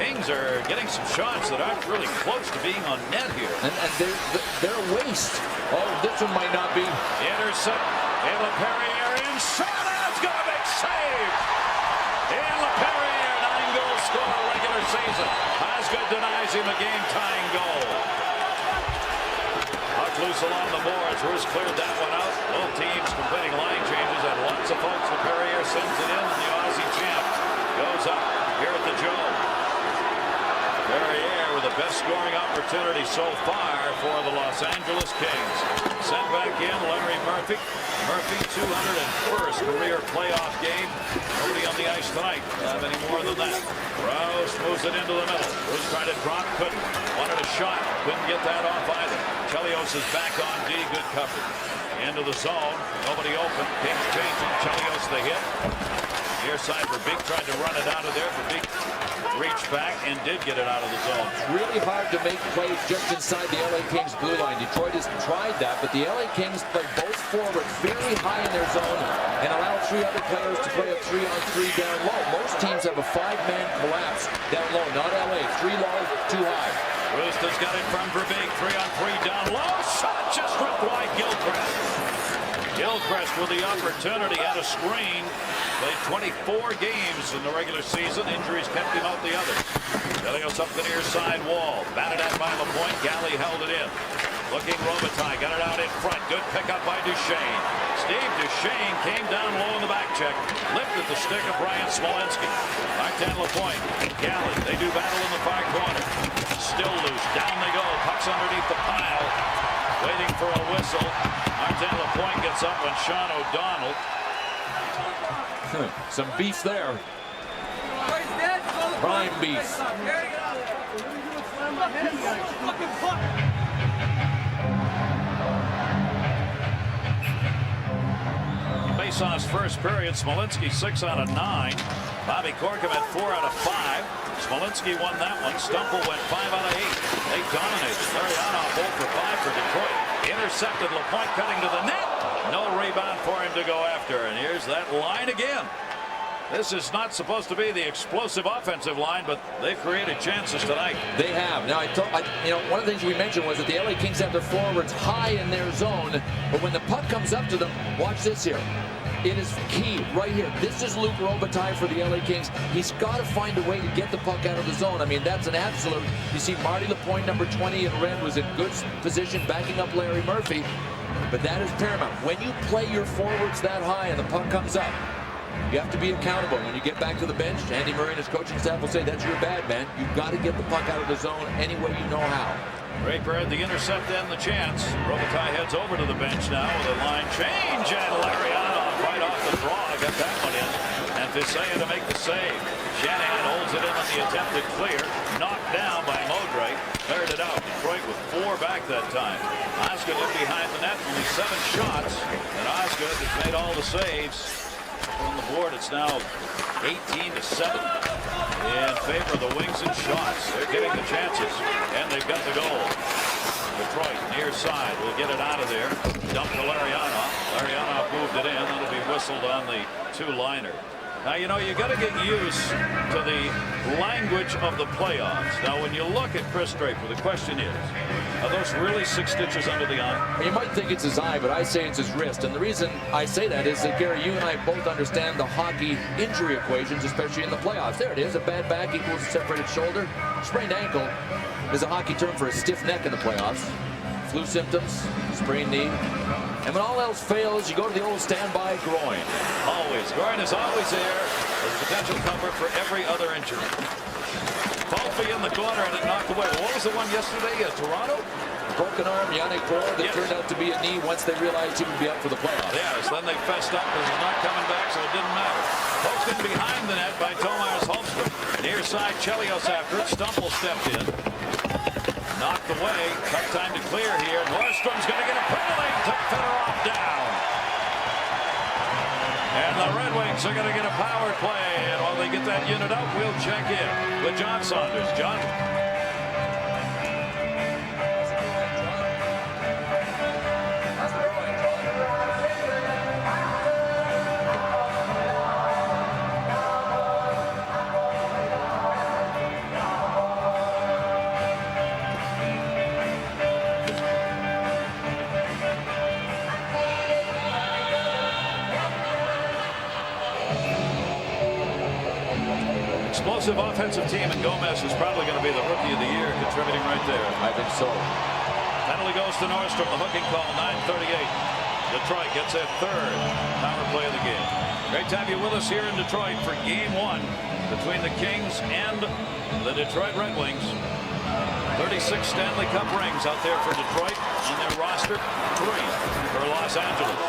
Kings are getting some shots that aren't really close to being on net here. And they're a waste. Oh, this one might not be. Intercept. And LaPerriere in. Shot. It's got a big save. And LaPerriere, 9-goal scorer regular season. Osgood denies him a game-tying goal. Puck loose along the boards. Roos cleared that one out. Both teams completing line changes. Had lots of folks. LaPerriere sends it in. And the Aussie champ goes up here at the Joe. Perrier with the best scoring opportunity so far for the Los Angeles Kings. Sent back in Larry Murphy. Murphy 201st career playoff game. Nobody on the ice tonight. Have any more than that. Rouse moves it into the middle. Rouse tried to drop, couldn't. Wanted a shot, couldn't get that off either. Chelios is back on D, good coverage. Into the zone, nobody open. Kings changing. Chelios the hit. Near side for Beek, tried to run it out of there. For Beek reached back and did get it out of the zone. It's really hard to make plays just inside the LA Kings blue line. Detroit has tried that, but the LA Kings play both forwards very high in their zone and allow 3 other players to play a 3-on-3 down low. Most teams have a 5-man collapse down low, not LA. 3 low, 2 high. Roosevelt got it from Verbeek. 3-on-3 down low. Shot just ripped wide. Gilchrist. Gilchrist with the opportunity, had a screen. Played 24 games in the regular season. Injuries kept him out the others. Chelios up the near side wall. Batted at by LaPointe. Galley held it in. Looking Robitaille, got it out in front. Good pickup by Duchesne. Steve Duchesne came down low in the back check, lifted the stick of Brian Smolinski. Martin Lapointe, Galley, they do battle in the far corner. Still loose, down they go. Puck's underneath the pile, waiting for a whistle. Martin Lapointe gets up on Sean O'Donnell. Some beef there. Prime beef. Faceoff's first period, Smolinski 6 out of 9. Bobby Corkum at 4 out of 5. Smolinski won that one. Stumple went 5 out of 8. They dominated. Larionov 0 for 5 for Detroit. Intercepted, Lapointe cutting to the net. No rebound for him to go after. And here's that line again. This is not supposed to be the explosive offensive line, but they've created chances tonight. They have. Now, one of the things we mentioned was that the LA Kings have their forwards high in their zone, but when the puck comes up to them, watch this here. It is key right here. This is Luc Robitaille for the LA Kings. He's got to find a way to get the puck out of the zone. I mean, that's an absolute. You see Marty Lapointe, number 20 in red, was in good position backing up Larry Murphy, but that is paramount. When you play your forwards that high and the puck comes up, you have to be accountable. When you get back to the bench, Andy Murray and his coaching staff will say, that's your bad, man. You've got to get the puck out of the zone any way you know how. Draper had the intercept and the chance. Robitaille heads over to the bench now with a line change, and Larionov right off the draw got that one in. And Visaya to make the save. Shanahan holds it in on the attempted clear. Knocked down by Modray. Cleared it out. Detroit with 4 back that time. Osgood in behind the net, only 7 shots. And Osgood has made all the saves. On the board, it's now 18-7 in favor of the Wings and shots. They're getting the chances, and they've got the goal. Detroit near side will get it out of there. Dump to Larionov. Larionov moved it in. That'll be whistled on the 2-liner. Now, you know, you got to get used to the language of the playoffs. Now, when you look at Chris Draper, the question is, are those really 6 stitches under the eye? You might think it's his eye, but I say it's his wrist. And the reason I say that is that, Gary, you and I both understand the hockey injury equations, especially in the playoffs. There it is. A bad back equals a separated shoulder. Sprained ankle is a hockey term for a stiff neck in the playoffs. Flu symptoms, sprained knee. And when all else fails, you go to the old standby groin. Always. Groin is always there as potential cover for every other injury. Falfy in the corner and it knocked away. What was the one yesterday? Toronto? Broken arm, Yannick Brewer, that turned out to be a knee once they realized he would be up for the playoffs. Yes, then they fessed up because he's not coming back, so it didn't matter. Poked in behind the net by Tomas Holmstrom. Near side, Chelios after it. Stumple stepped in. Knocked away. Tough time to clear here. Nordstrom's going to get a penalty. Took Fedorov down. And the Red Wings are going to get a power play. And while they get that unit up, we'll check in with John Saunders. John? Explosive offensive team, and Gomez is probably going to be the rookie of the year, contributing right there. I think so. Penalty goes to Nordstrom. The hooking call, 9:38. Detroit gets their 3rd power play of the game. Great to have you with us here in Detroit for Game 1 between the Kings and the Detroit Red Wings. 36 Stanley Cup rings out there for Detroit on their roster. 3 for Los Angeles.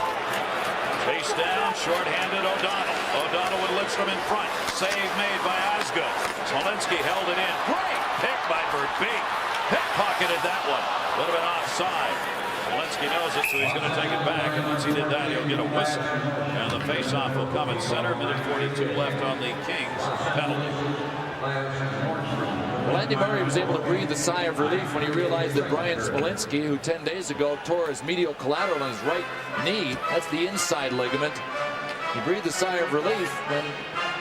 Face down, short-handed O'Donnell. O'Donnell with Lidstrom in front. Save made by Osgood. Smolinski held it in. Great pick by Verbeek. Pickpocketed that one. Would have been offside. Smolinski knows it, so he's going to take it back. And once he did that, he'll get a whistle. And the face-off will come at center. Minute 42 left on the Kings penalty. Well, Andy Murray was able to breathe a sigh of relief when he realized that Brian Smolinski, who 10 days ago tore his medial collateral on his right knee, that's the inside ligament, he breathed a sigh of relief when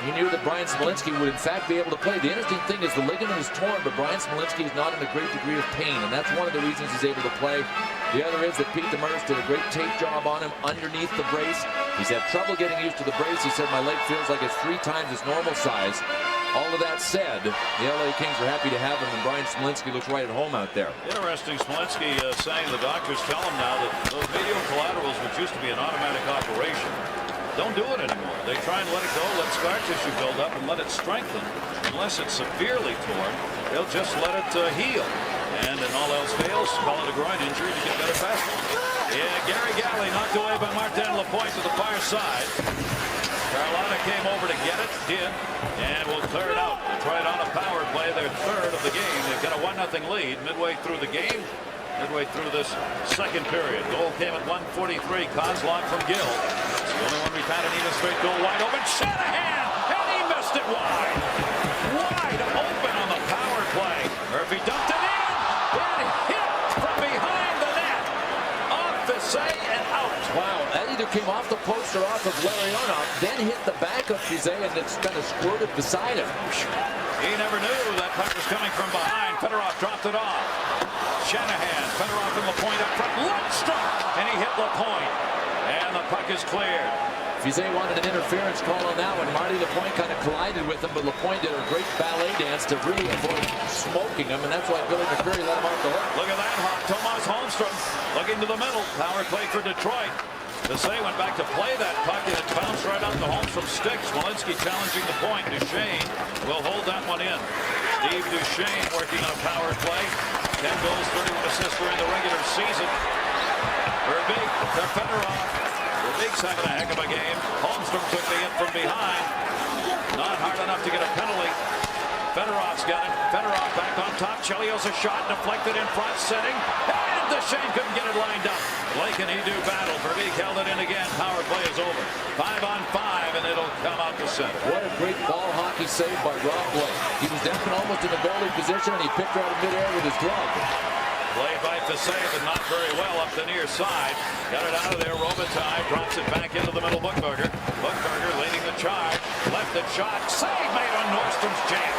he knew that Brian Smolinski would in fact be able to play. The interesting thing is the ligament is torn, but Brian Smolinski is not in a great degree of pain, and that's one of the reasons he's able to play. The other is that Pete Demers did a great tape job on him underneath the brace. He's had trouble getting used to the brace. He said, my leg feels like it's 3 times its normal size. All of that said, the LA Kings are happy to have him, and Brian Smolinski looks right at home out there. Interesting, Smolinski saying the doctors tell him now that those medial collaterals, which used to be an automatic operation, don't do it anymore. They try and let it go, let scar tissue build up, and let it strengthen. Unless it's severely torn, they'll just let it heal. And in all else fails, call it a groin injury to get better faster. Yeah, Gary Galley knocked away by Martin Lapointe to the far side. Carolina came over to get it, did, and will clear it out. Detroit on a power play, their third of the game. They've got a 1-0 lead midway through the game, midway through this second period. Goal came at 1:43. Kozlov from Gill. It's the only one we've had an even straight goal wide open. Shanahan, and he missed it wide. Wide open on the power play. Murphy dumped it in, and hit from behind the net. Off the say and out. Wow, that either came off the post or off of Larionov, then hit the back of Fizet, and it's kind of squirted beside him. He never knew that puck was coming from behind. Fedorov dropped it off. Shanahan, Fedorov and Lapointe up front. Lundstrom, and he hit Lapointe. And the puck is cleared. Fizet wanted an interference call on that one. Marty Lapointe kind of collided with him, but Lapointe did a great ballet dance to really avoid smoking him, and that's why Billy McCreary let him off the hook. Look at that hop. Tomas Holmstrom looking to the middle. Power play for Detroit. Desai went back to play that puck, and it bounced right up to Holmstrom's stick. Smolinski challenging the point. Duchesne will hold that one in. Steve Duchesne working on a power play. 10 goals, 31 assists during the regular season. Verbeek to Fedorov. Verbeek's having a heck of a game. Holmstrom took the hit from behind. Not hard enough to get a penalty. Fedorov's got it. Fedorov back on top. Chelios a shot deflected in front, setting. And Duchesne couldn't get it lined up. Blake and he do battle. Verbeek held it in again. Power play is over. 5 on 5, and it'll come out the center. What a great ball hockey save by Rob Blake. He was down almost in the goalie position, and he picked her out of midair with his glove. Played by Desai, but not very well up the near side. Got it out of there. Robitaille drops it back into the middle. Buchberger. Buchberger leading the charge. Left it shot. Save made on Nordstrom's jam.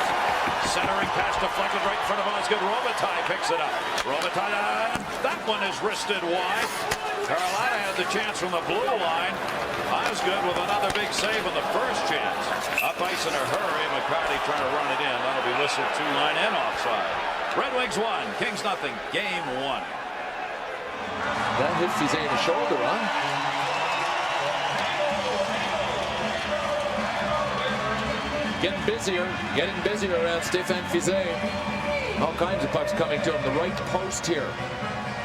Centering pass deflected right in front of Osgood. Robitaille picks it up. Robitaille. That one is wristed wide. Carolina had the chance from the blue line. Osgood with another big save on the first chance. Up ice in a hurry. McCarty trying to run it in. That'll be whistled 2-line and offside. Red Wings 1, Kings nothing. Game 1. That hit Fizet in the shoulder, huh? Getting busier around Stéphane Fizet. All kinds of pucks coming to him. The right post here.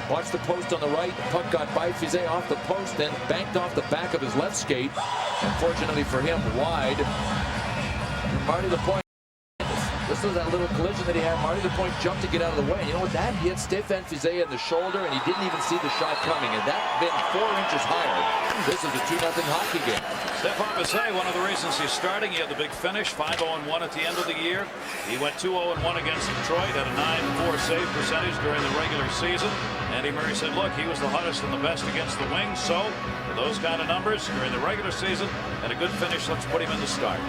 Watch the post on the right. The puck got by Fizet off the post, then banked off the back of his left skate. Unfortunately for him, wide. Marty Lapointe. This was that little collision that he had. Marty Lapointe jumped to get out of the way. You know what? That hit Stéphane Fizet in the shoulder, and he didn't even see the shot coming. And that been 4 inches higher. This is a 2-0 hockey game. Stéphane Fizet, one of the reasons he's starting, he had the big finish, 5-0-1 at the end of the year. He went 2-0-1 against Detroit, had a 9-4 save percentage during the regular season. Andy Murray said, look, he was the hottest and the best against the Wings. So, with those kind of numbers during the regular season and a good finish, let's put him in the start.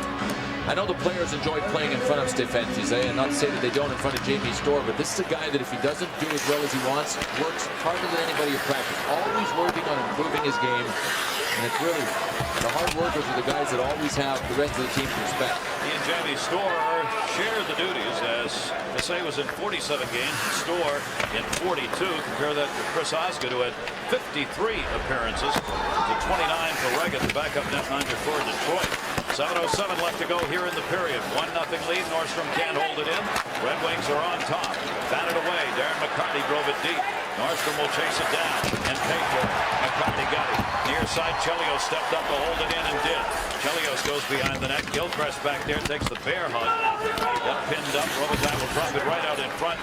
I know the players enjoy playing in front of Stéphane Fizet, and not to say that they don't in front of Jamie Storr, but this is a guy that if he doesn't do as well as he wants, works harder than anybody at practice. Always working on improving his game, and it's really the hard workers are the guys that always have the rest of the team's respect. He and Jamie Storr shared the duties as Fizet was in 47 games, Storr in 42. Compare that to Chris Osgood, who had 53 appearances, to 29 for Reagan, the backup netminder for Detroit. 7:07 left to go here in the period. 1-0 lead. Nordstrom can't hold it in. Red Wings are on top. Batted away. Darren McCarty drove it deep. Nordstrom will chase it down and pay for it. McCarty got it. Near side, Chelios stepped up to hold it in and did. Chelios goes behind the net. Gilchrist back there takes the bear hug. Got pinned up. Robitaille will drop it right out in front.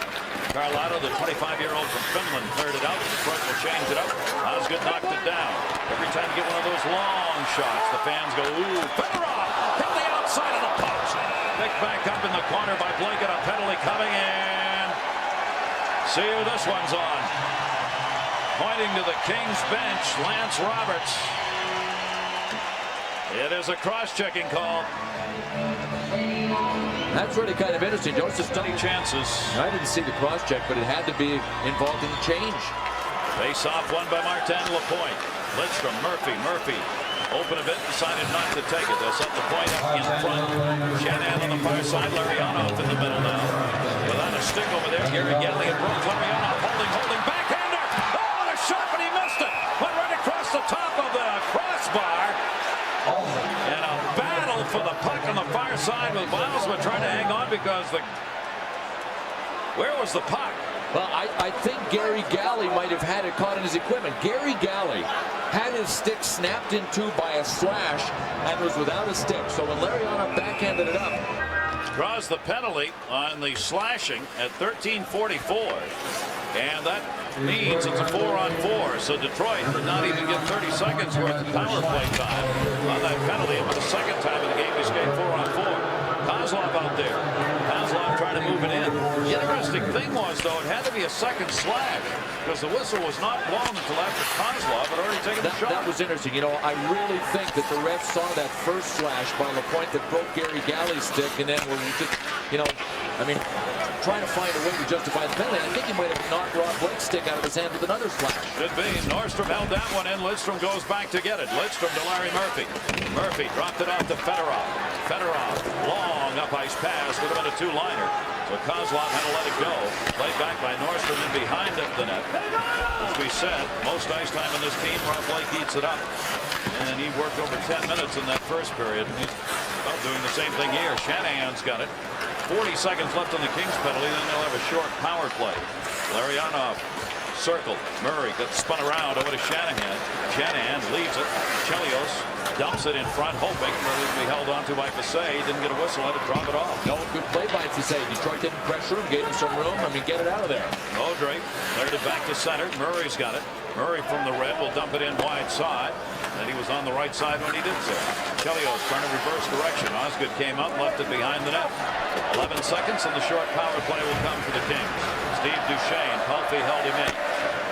Carlotta, the 25-year-old from Finland, cleared it out. Detroit will change it up. Osgood knocked it down. Every time you get one of those long shots, the fans go, ooh, Fedorov hit the outside of the post. Picked back up in the corner by Blake, and a penalty coming in. See who this one's on. Pointing to the Kings bench, Lance Roberts. It is a cross-checking call. That's really kind of interesting. Joseph Many chances. I didn't see the cross-check, but it had to be involved in the change. Face-off won by Martin Lapointe. Lidstrom, Murphy Open a bit, decided not to take it. They'll set the point up in front. Shanahan on the far side. Larionov in the middle now. Without a stick over there. Gary Gatley and Brooks. Larionov holding. Backhander. Oh, what a shot, but he missed it. Went right across the top of the crossbar. And a battle for the puck on the far side with Bilesma trying to hang on because where was the puck? Well, I think Gary Galley might have had it caught in his equipment. Gary Galley had his stick snapped in two by a slash and was without a stick. So when Larionov backhanded it up. Draws the penalty on the slashing at 13:44. And that means it's a 4-on-4. So Detroit did not even get 30 seconds worth of power play time on that penalty. It was the second time in the game we skated 4-on-4. Kozlov out there. Kozlov trying to move it in. The interesting thing was, though, it had to be a second slash because the whistle was not blown until after Kozlov had already taken the shot. That was interesting. You know, I really think that the refs saw that first slash by LaPointe that broke Gary Galley's stick, and then were just, you know, I mean, trying to find a way to justify the penalty. I think he might have knocked Rob Blake's stick out of his hand with another slash. Could be. Nordstrom held that one in. Lidstrom goes back to get it. Lidstrom to Larry Murphy. Murphy dropped it off to Fedorov. Fedorov, long up ice pass. Would have been a two-liner. So Kozlov had to let it go. Played back by Nordstrom and behind the net. As we said, most ice time in this team. Rob Blake eats it up. And he worked over 10 minutes in that first period. He's doing the same thing here. Shanahan's got it. 40 seconds left on the Kings penalty. Then they'll have a short power play. Larionov circled. Murray got spun around over to Shanahan. Shanahan leaves it. Chelios dumps it in front, hoping Murray would be held onto by Fasay. Didn't get a whistle. Had to drop it off. No, good play by Fasay. Detroit didn't pressure him, gave him some room. I mean, get it out of there. Audrey cleared it back to center. Murray's got it. Murray from the red will dump it in wide side. And he was on the right side when he did so. Chelios trying to reverse direction. Osgood came up, left it behind the net. 11 seconds and the short power play will come for the Kings. Steve Duchesne, Palffy held him in.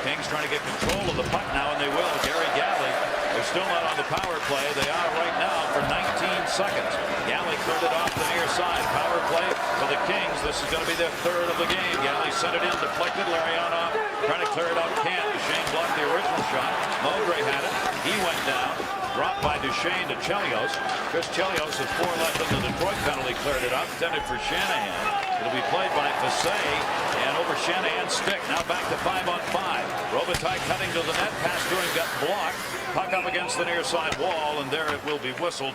Kings trying to get control of the puck now, and they will. Gary Galley, they're still not on the power play. They are right now for 19 seconds. Galley cleared it off the near side. Power play for the Kings. This is going to be their third of the game. Galley sent it in, deflected. Larionov trying to clear it out. Can't. Duchesne blocked the original shot. Mowbray had it. He went down. Dropped by Duchesne to Chelios. Chris Chelios with 4 left in the Detroit penalty. Cleared it up. Intended for Shanahan. It'll be played by Fasay. And over Shanahan's stick. Now back to 5-on-5. Robitaille cutting to the net. Pass to him got blocked. Puck up against the near side wall. And there it will be whistled.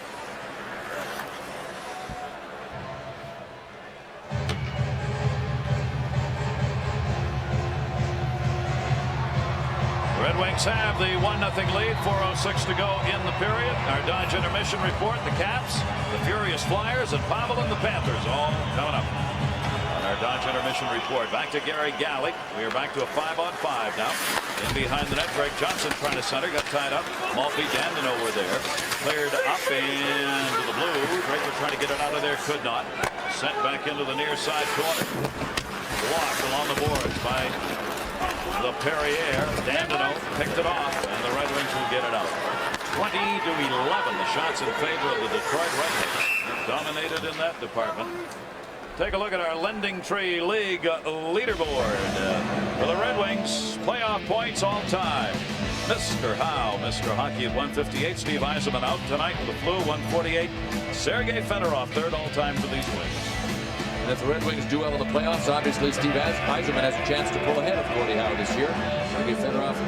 Red Wings have the 1-0 lead. 4:06 to go in the period. Our Dodge intermission report. The Caps, the Furious Flyers, and Pavel and the Panthers all coming up on our Dodge intermission report. Back to Gary Galley. We are back to a 5-on-5 now. In behind the net, Greg Johnson trying to center. Got tied up. Maltby Dandino were there. Cleared up into the blue. Draper trying to get it out of there. Could not. Sent back into the near side corner. Blocked along the boards by the Perrier. Dandino picked it off, and the Red Wings will get it out. 20-11. The shots in favor of the Detroit Red Wings. Dominated in that department. Take a look at our Lending Tree League leaderboard. For the Red Wings, playoff points all time. Mr. Howe, Mr. Hockey at 158. Steve Yzerman out tonight with the flu, 148. Sergei Fedorov, third all time for these Wings. And if the Red Wings do well in the playoffs, obviously Steve Yzerman has a chance to pull ahead of Gordie Howe this year. Sergei Fedorov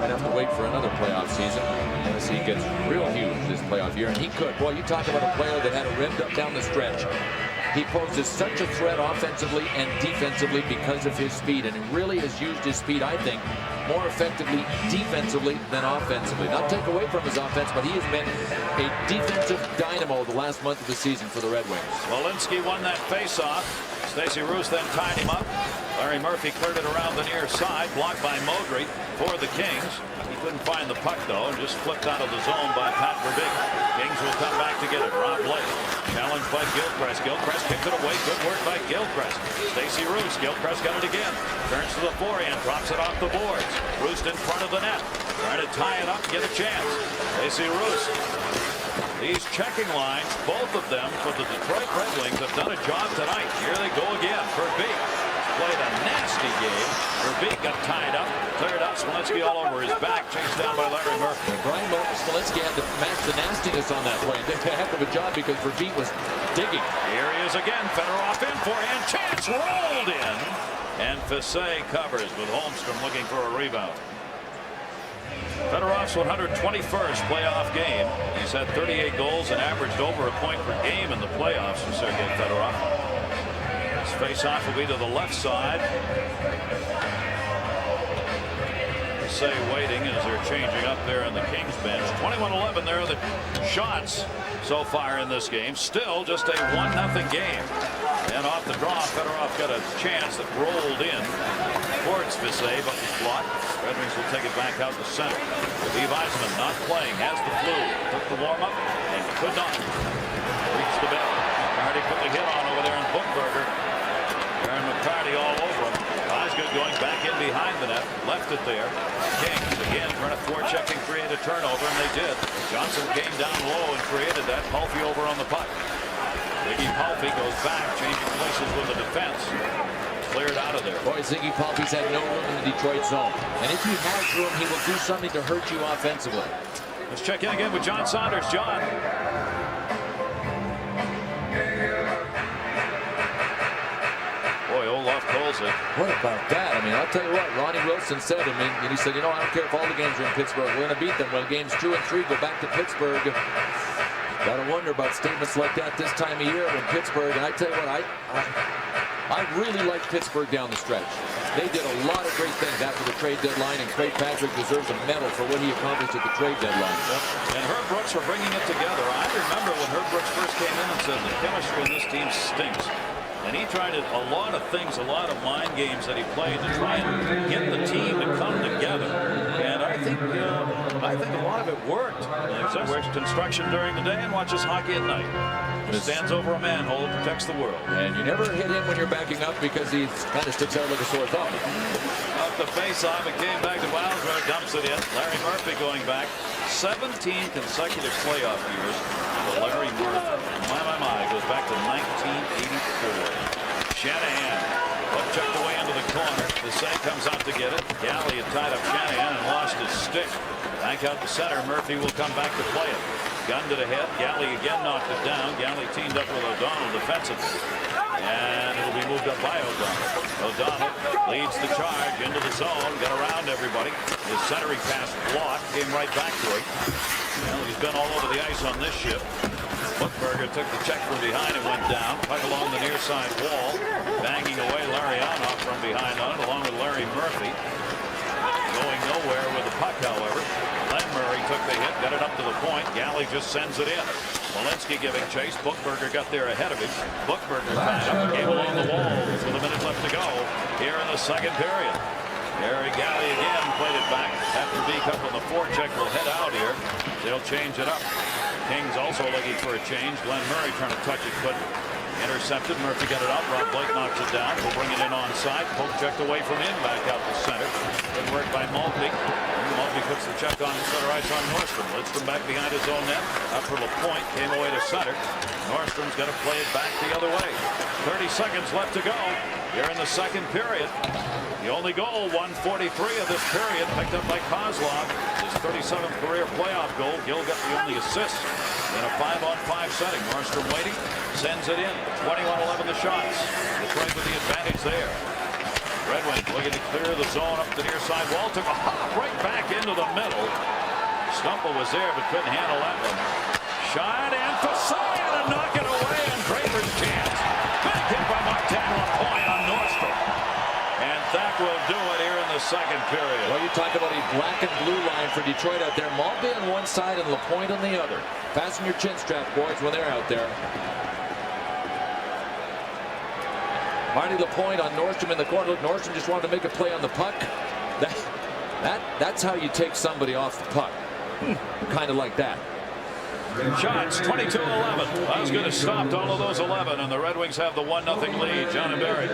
might have to wait for another playoff season unless he gets real huge this playoff year. And he could. Boy, you talk about a player that had a rimmed up down the stretch. He poses such a threat offensively and defensively because of his speed, and he really has used his speed, I think, more effectively defensively than offensively. Not take away from his offense, but he has been a defensive dynamo the last month of the season for the Red Wings. Walensky won that faceoff. Stacey Roos then tied him up. Larry Murphy cleared it around the near side, blocked by Modry for the Kings. He couldn't find the puck, though, and just flipped out of the zone by Pat Verbeek. Kings will come back to get it. Rob Blake challenged by Gilchrist. Gilchrist kicked it away. Good work by Gilchrist. Stacey Roos. Gilchrist got it again. Turns to the forehand. Drops it off the boards. Roos in front of the net. Trying to tie it up and get a chance. Stacey Roos. These checking lines, both of them for the Detroit Red Wings, have done a job tonight. Here they go again. Verbeek played a nasty game. Verbeek got tied up, cleared up. Smolensky all over his back, chased down by Larry Murphy. Brian Smolinski had to match the nastiness on that play. Did a heck of a job because Verbeek was digging. Here he is again. Fedorov in forehand. Chance rolled in. And Fisset covers with Holmstrom looking for a rebound. Fedorov's 121st playoff game. He's had 38 goals and averaged over a point per game in the playoffs for Sergei Fedorov. His face-off will be to the left side. Fisset waiting as they're changing up there on the Kings bench. 21-11 there are the shots so far in this game. Still just a 1-0 game. And off the draw, Fedorov got a chance that rolled in towards Fisset, but was blocked. Red Wings will take it back out to center. Steve Eisman not playing, has the flu. Took the warm-up and could not reach the bell. McCarty put the hit on over there in Bookberger. Aaron McCarty all over him. Osgood going back in behind the net. Left it there. Kings again trying to forecheck and create a turnover, and they did. Johnson came down low and created that. Palffy over on the puck. Ziggy Palffy goes back, changing places with the defense. Cleared out of there. Boy, Ziggy Palffy's had no room in the Detroit zone. And if he has room, he will do something to hurt you offensively. Let's check in again with John Saunders. John. Boy, Olaf calls it. What about that? I mean, I'll tell you what, Ronnie Wilson said, and he said, you know, I don't care if all the games are in Pittsburgh. We're going to beat them. When games 2 and 3 go back to Pittsburgh. Gotta wonder about statements like that this time of year in Pittsburgh. And I tell you what, I really like Pittsburgh down the stretch. They did a lot of great things after the trade deadline, and Craig Patrick deserves a medal for what he accomplished at the trade deadline. And Herb Brooks for bringing it together. I remember when Herb Brooks first came in and said the chemistry in this team stinks. And he tried a lot of things, a lot of mind games that he played to try and get the team to come together. And I think a lot of it worked. He works construction during the day and watches hockey at night. He stands over a manhole and protects the world. And you never hit him when you're backing up because he kind of sticks out like a sore thumb. Off the face-off, it came back to Wildberg, dumps it in. Larry Murphy going back 17 consecutive playoff years for Larry Murphy. My, goes back to 1984. Shanahan, hook checked away into the corner. Fisset comes out to get it. Galley had tied up Shanahan and lost his stick. Back out to center. Murphy will come back to play it. Gun to the head. Galley again knocked it down. Galley teamed up with O'Donnell defensively. And it'll be moved up by O'Donnell. O'Donnell leads the charge into the zone. Got around everybody. His centering pass blocked. Came right back to him. Well, he's been all over the ice on this ship. Bookberger took the check from behind and went down. Puck along the near side wall. Banging away Larionov from behind on it, along with Larry Murphy. Going nowhere with the puck, however. Len Murray took the hit, got it up to the point. Galley just sends it in. Smolinski giving chase. Bookberger got there ahead of him. Bookberger tied up the game along the walls with a minute left to go here in the second period. Gary Galley again played it back. After Beek up on the forecheck will head out here. They'll change it up. Kings also looking for a change. Glenn Murray trying to touch it, but intercepted. Murphy got it out. Rob Blake knocks it down. We'll bring it in onside. Poke checked away from him. Back out to center. Good work by Maltby. Maltby puts the check on center ice on Nordstrom. Lidstrom back behind his own net. Up for LaPointe. Came away to center. Nordstrom's got to play it back the other way. 30 seconds left to go here in the second period. The only goal, 143 of this period, picked up by Kozlov. His 37th career playoff goal. Gill got the only assist in a 5-on-5 setting. Nordstrom waiting, sends it in. 21-11 the shots. Detroit with the advantage there. Red Wings looking to clear the zone up the near side wall. Took a hop right back into the middle. Stumple was there, but couldn't handle that one. Shot and Fisset and knock it away. And Draper's chance. Big hit by Martin LaPointe on Nordstrom. And that will do it here in the second period. Well, you talk about a black and blue line for Detroit out there. Maltby on one side and LaPointe on the other. Fasten your chin strap, boys, when they're out there. Marty LaPointe on Nordstrom in the corner. Look, Nordstrom just wanted to make a play on the puck. That's how you take somebody off the puck. Kind of like that. Shots 22-11. I was going to stop all of those 11, and the Red Wings have the 1-0 lead. John and Barry.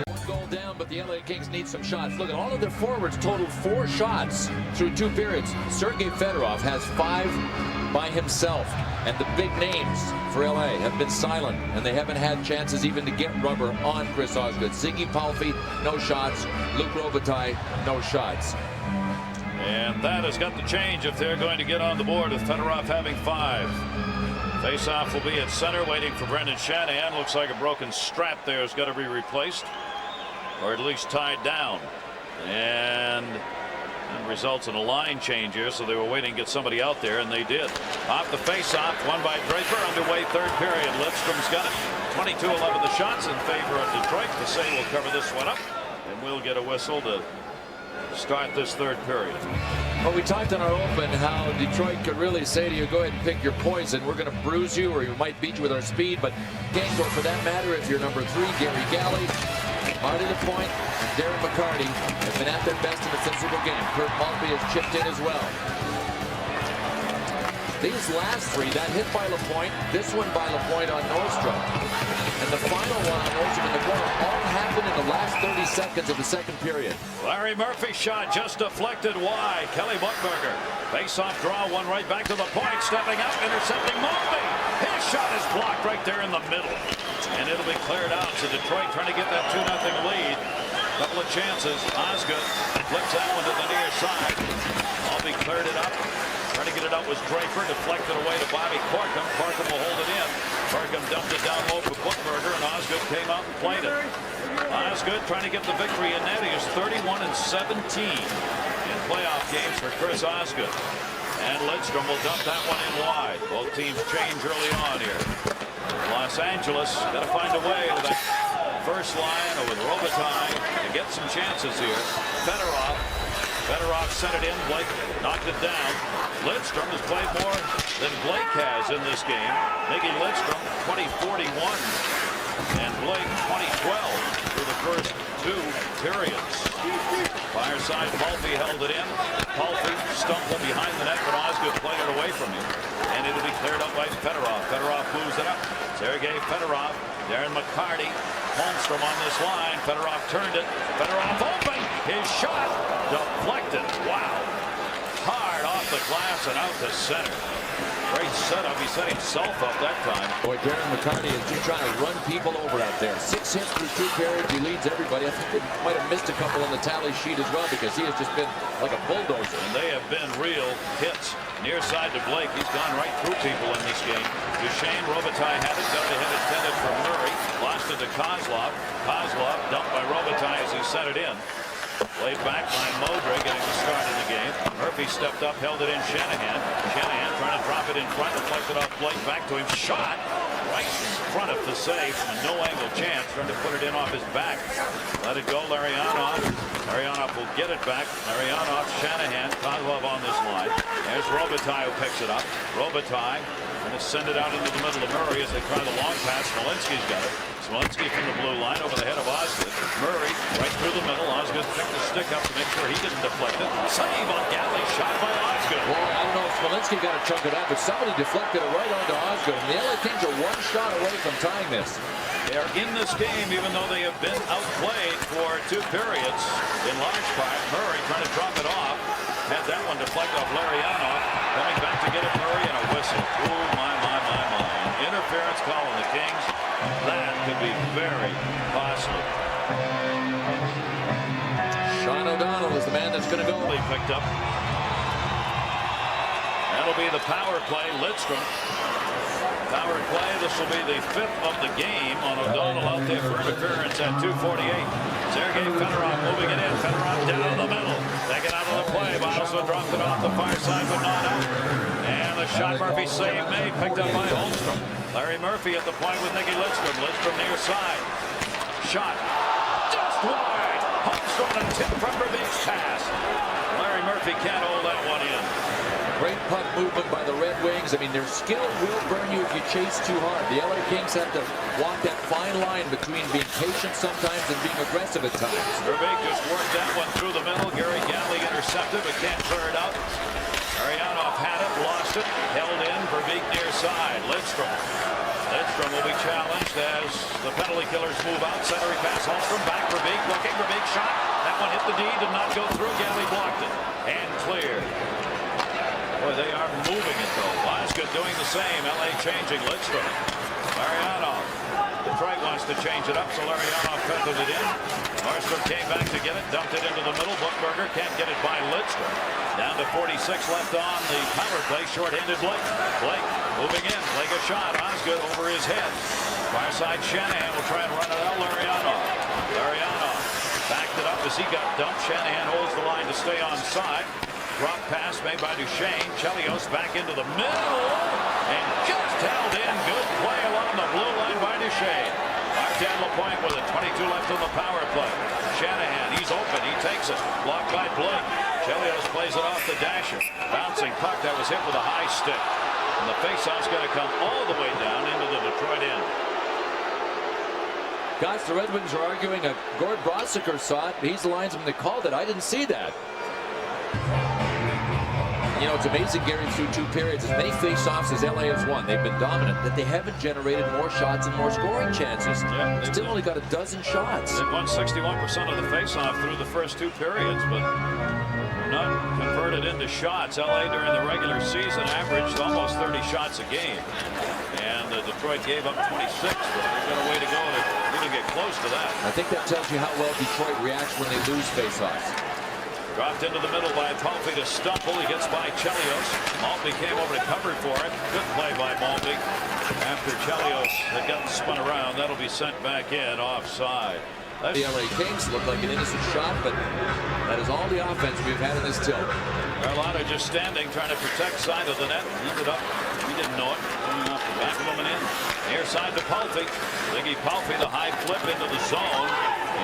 One goal down, but the LA Kings need some shots. Look at all of their forwards totaled 4 shots through 2 periods. Sergei Fedorov has 5 by himself, and the big names for LA have been silent, and they haven't had chances even to get rubber on Chris Osgood. Ziggy Palffy, no shots. Luc Robitaille, no shots. And that has got to change if they're going to get on the board with Fedorov having 5. Faceoff will be at center waiting for Brendan Shanahan. Looks like a broken strap there has got to be replaced or at least tied down. And results in a line change here, so they were waiting to get somebody out there, and they did. Off the face-off, won by Draper. Underway third period. Lidstrom's got it. 22-11 the shots in favor of Detroit. The same will cover this one up, and we'll get a whistle to start this third period. Well, we talked on our open how Detroit could really say to you, go ahead and pick your poison. We're going to bruise you, or we might beat you with our speed, but can't go for that matter if you're number 3, Gary Galley, Marty Lapointe, and Darren McCarty have been at their best in the physical game. Kurt Maltby has chipped in as well. These last 3, that hit by Lapointe, this one by Lapointe on Nordstrom, and the final one on Nordstrom in the corner, all happened in the last 30 seconds of the second period. Larry Murphy's shot just deflected wide. Kelly Buchberger. Face-off draw, one right back to the point. Stepping up, intercepting Maltby. His shot is blocked right there in the middle. And it'll be cleared out. So Detroit trying to get that 2-0 lead. Couple of chances. Osgood flips that one to the near side. Maltby cleared it up. Trying to get it out was Draper. Deflected away to Bobby Corkum. Corkum will hold it in. Corkum dumped it down low for Buchberger, and Osgood came out and played it. Osgood trying to get the victory in net. He is 31-17 in playoff games for Chris Osgood. And Lidstrom will dump that one in wide. Both teams change early on here. Los Angeles got to find a way with that first line or with Robitaille to get some chances here. Fedorov sent it in. Blake knocked it down. Lidstrom has played more than Blake has in this game. Miggy Lidstrom 20-41 and Blake 20-12 through the first 2 periods. Fireside, Maltby held it in. Maltby stumbled behind the net, but Osgood played it away from him. And it'll be cleared up by Fedorov. Fedorov moves it up. Sergei Fedorov, Darren McCarty, Holmstrom on this line. Fedorov turned it. Fedorov open. His shot deflected. Wow. Hard off the glass and out to center. Great setup. He set himself up that time. Boy, Darren McCarty is just trying to run people over out there. 6 hits through 2 periods. He leads everybody. I think they might have missed a couple on the tally sheet as well because he has just been like a bulldozer. And they have been real hits. Near side to Blake. He's gone right through people in this game. Duchesne, Robitaille had it. Got the hit intended for Murray. Lost it to Kozlov. Kozlov dumped by Robitaille as he set it in. Played back by Modry, getting the start in the game. Murphy stepped up, held it in Shanahan. Shanahan trying to drop it in front, deflected off Blake, back to him. Shot right in front of the save from a no-angle chance, trying to put it in off his back. Let it go, Larionov. Larionov will get it back. Larionov, Shanahan, Kozlov on this line. There's Robitaille who picks it up. Robitaille going to send it out into the middle of Murray as they try the long pass. Smolinski's got it. Smolinski from the blue line over the head of Osgood. Murray right through the middle. Osgood picked the stick up to make sure he didn't deflect it. Save on Galley, shot by Osgood. Well, I don't know if Smolinski got a chunk of that, but somebody deflected it right onto Osgood. And the LA Kings are 1 shot away from tying this. They are in this game even though they have been outplayed for 2 periods in large part. Murray trying to drop it off. Had that one deflected off Larionov. Coming back to get it, Murray, and a whistle. Oh, my. Interference call on the Kings. That could be very costly. Sean O'Donnell is the man that's going to go. He picked up. That'll be the power play. Lidstrom. Power play. This will be the 5th of the game on O'Donnell out there for interference at 2:48. Sergei Fedorov moving it in. Fedorov down the middle. Taken out of the play. Biles dropped it off the far side, but not out. And the shot Murphy save made. Picked up by Holmstrom. Larry Murphy at the point with Miggy Lidstrom. Lidstrom near side. Shot. Just wide. Holmstrom a tip from Verbeek's pass. Larry Murphy can't hold that one in. Great puck movement by the Red Wings. I mean, their skill will burn you if you chase too hard. The LA Kings have to walk that fine line between being patient sometimes and being aggressive at times. Verbeek just worked that one through the middle. Gary Galley intercepted, but can't clear it out. Larionov had it, lost it, held in. Verbeek near side. Lidstrom will be challenged as the penalty killers move out. Centering pass, Holmstrom back. Verbeek looking. Verbeek shot. That one hit the D, did not go through. Galley blocked it and cleared. Boy, they are moving it though. Osgood doing the same. LA changing. Lidstrom. Larionov. Detroit wants to change it up, so Larionov filtered it in. Marstrom came back to get it, dumped it into the middle. Buchberger can't get it by Lidstrom. Down to 46 left on the power play. Short-handed Blake. Blake moving in. Blake a shot. Osgood over his head. Far side Shanahan will try and run it out. Lariano backed it up as he got dumped. Shanahan holds the line to stay onside. Drop pass made by Duchesne. Chelios back into the middle and just held in. Good play along the blue line by Duchesne. Martin Lapointe with it. 22 left on the power play. Shanahan, he's open. He takes it. Blocked by Blake. Chelios plays it off the dasher. Bouncing puck that was hit with a high stick. And the faceoff's going to come all the way down into the Detroit end. Guys, the Red Wings are arguing. Gord Brossiker saw it. He's the linesman that called it. I didn't see that. You know, it's amazing, Gary, through 2 periods, as many face-offs as LA has won, they've been dominant, that they haven't generated more shots and more scoring chances. Yeah, Still only got a dozen shots. They've won 61% of the face-off through the first 2 periods, but not converted into shots. LA during the regular season averaged almost 30 shots a game. And Detroit gave up 26, but they've got a way to go to even get close to that. I think that tells you how well Detroit reacts when they lose face-offs. Dropped into the middle by Maltby to Stumple. He gets by Chelios. Maltby came over to cover for it. Good play by Maltby. After Chelios had gotten spun around, that'll be sent back in offside. The LA Kings look like an innocent shot, but that is all the offense we've had in this tilt. Carlotta just standing, trying to protect side of the net. Ended up, he didn't know it. Coming off the back of him and in. Near side to Palffy. Ziggy Palffy, the high flip into the zone.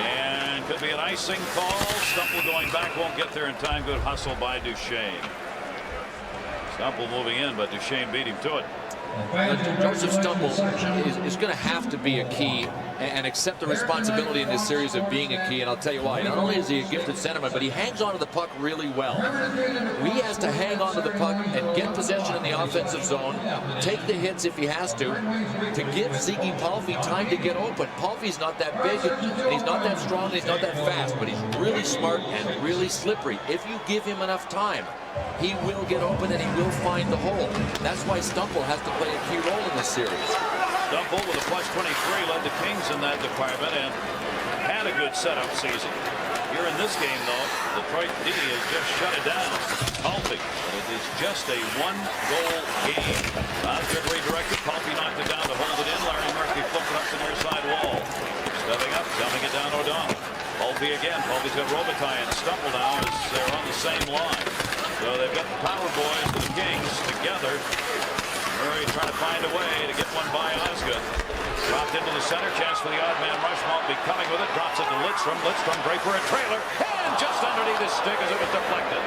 And could be an icing call. Stumple going back, won't get there in time. Good hustle by Duchesne. Stumple moving in, but Duchesne beat him to it. Joseph Stumble is going to have to be a key and accept the responsibility in this series of being a key. And I'll tell you why. Not only is he a gifted centerman, but he hangs onto the puck really well. He has to hang onto the puck and get possession in the offensive zone, take the hits if he has to give Ziggy Palffy time to get open. Palffy's not that big, and he's not that strong, and he's not that fast, but he's really smart and really slippery. If you give him enough time, he will get open and he will find the hole. That's why Stumple has to play a key role in this series. Stumple with a +23 led the Kings in that department and had a good setup season. Here in this game, though, Detroit D has just shut it down. Palffy, but it is just a 1-goal game. Osgood redirected. Palffy knocked it down to hold it in. Larry Murphy flipped it up to the near side wall. Stepping up, dumping it down O'Donnell. Palffy again. Palffy's got Robitaille and Stumple now as they're on the same line. So they've got the power boys for the Kings together. Murray trying to find a way to get one by Osgood. Dropped into the center. Chance for the odd man rush. Maltby coming with it. Drops it to Lidstrom. Lidstrom, Draper, a trailer. And just underneath his stick as it was deflected.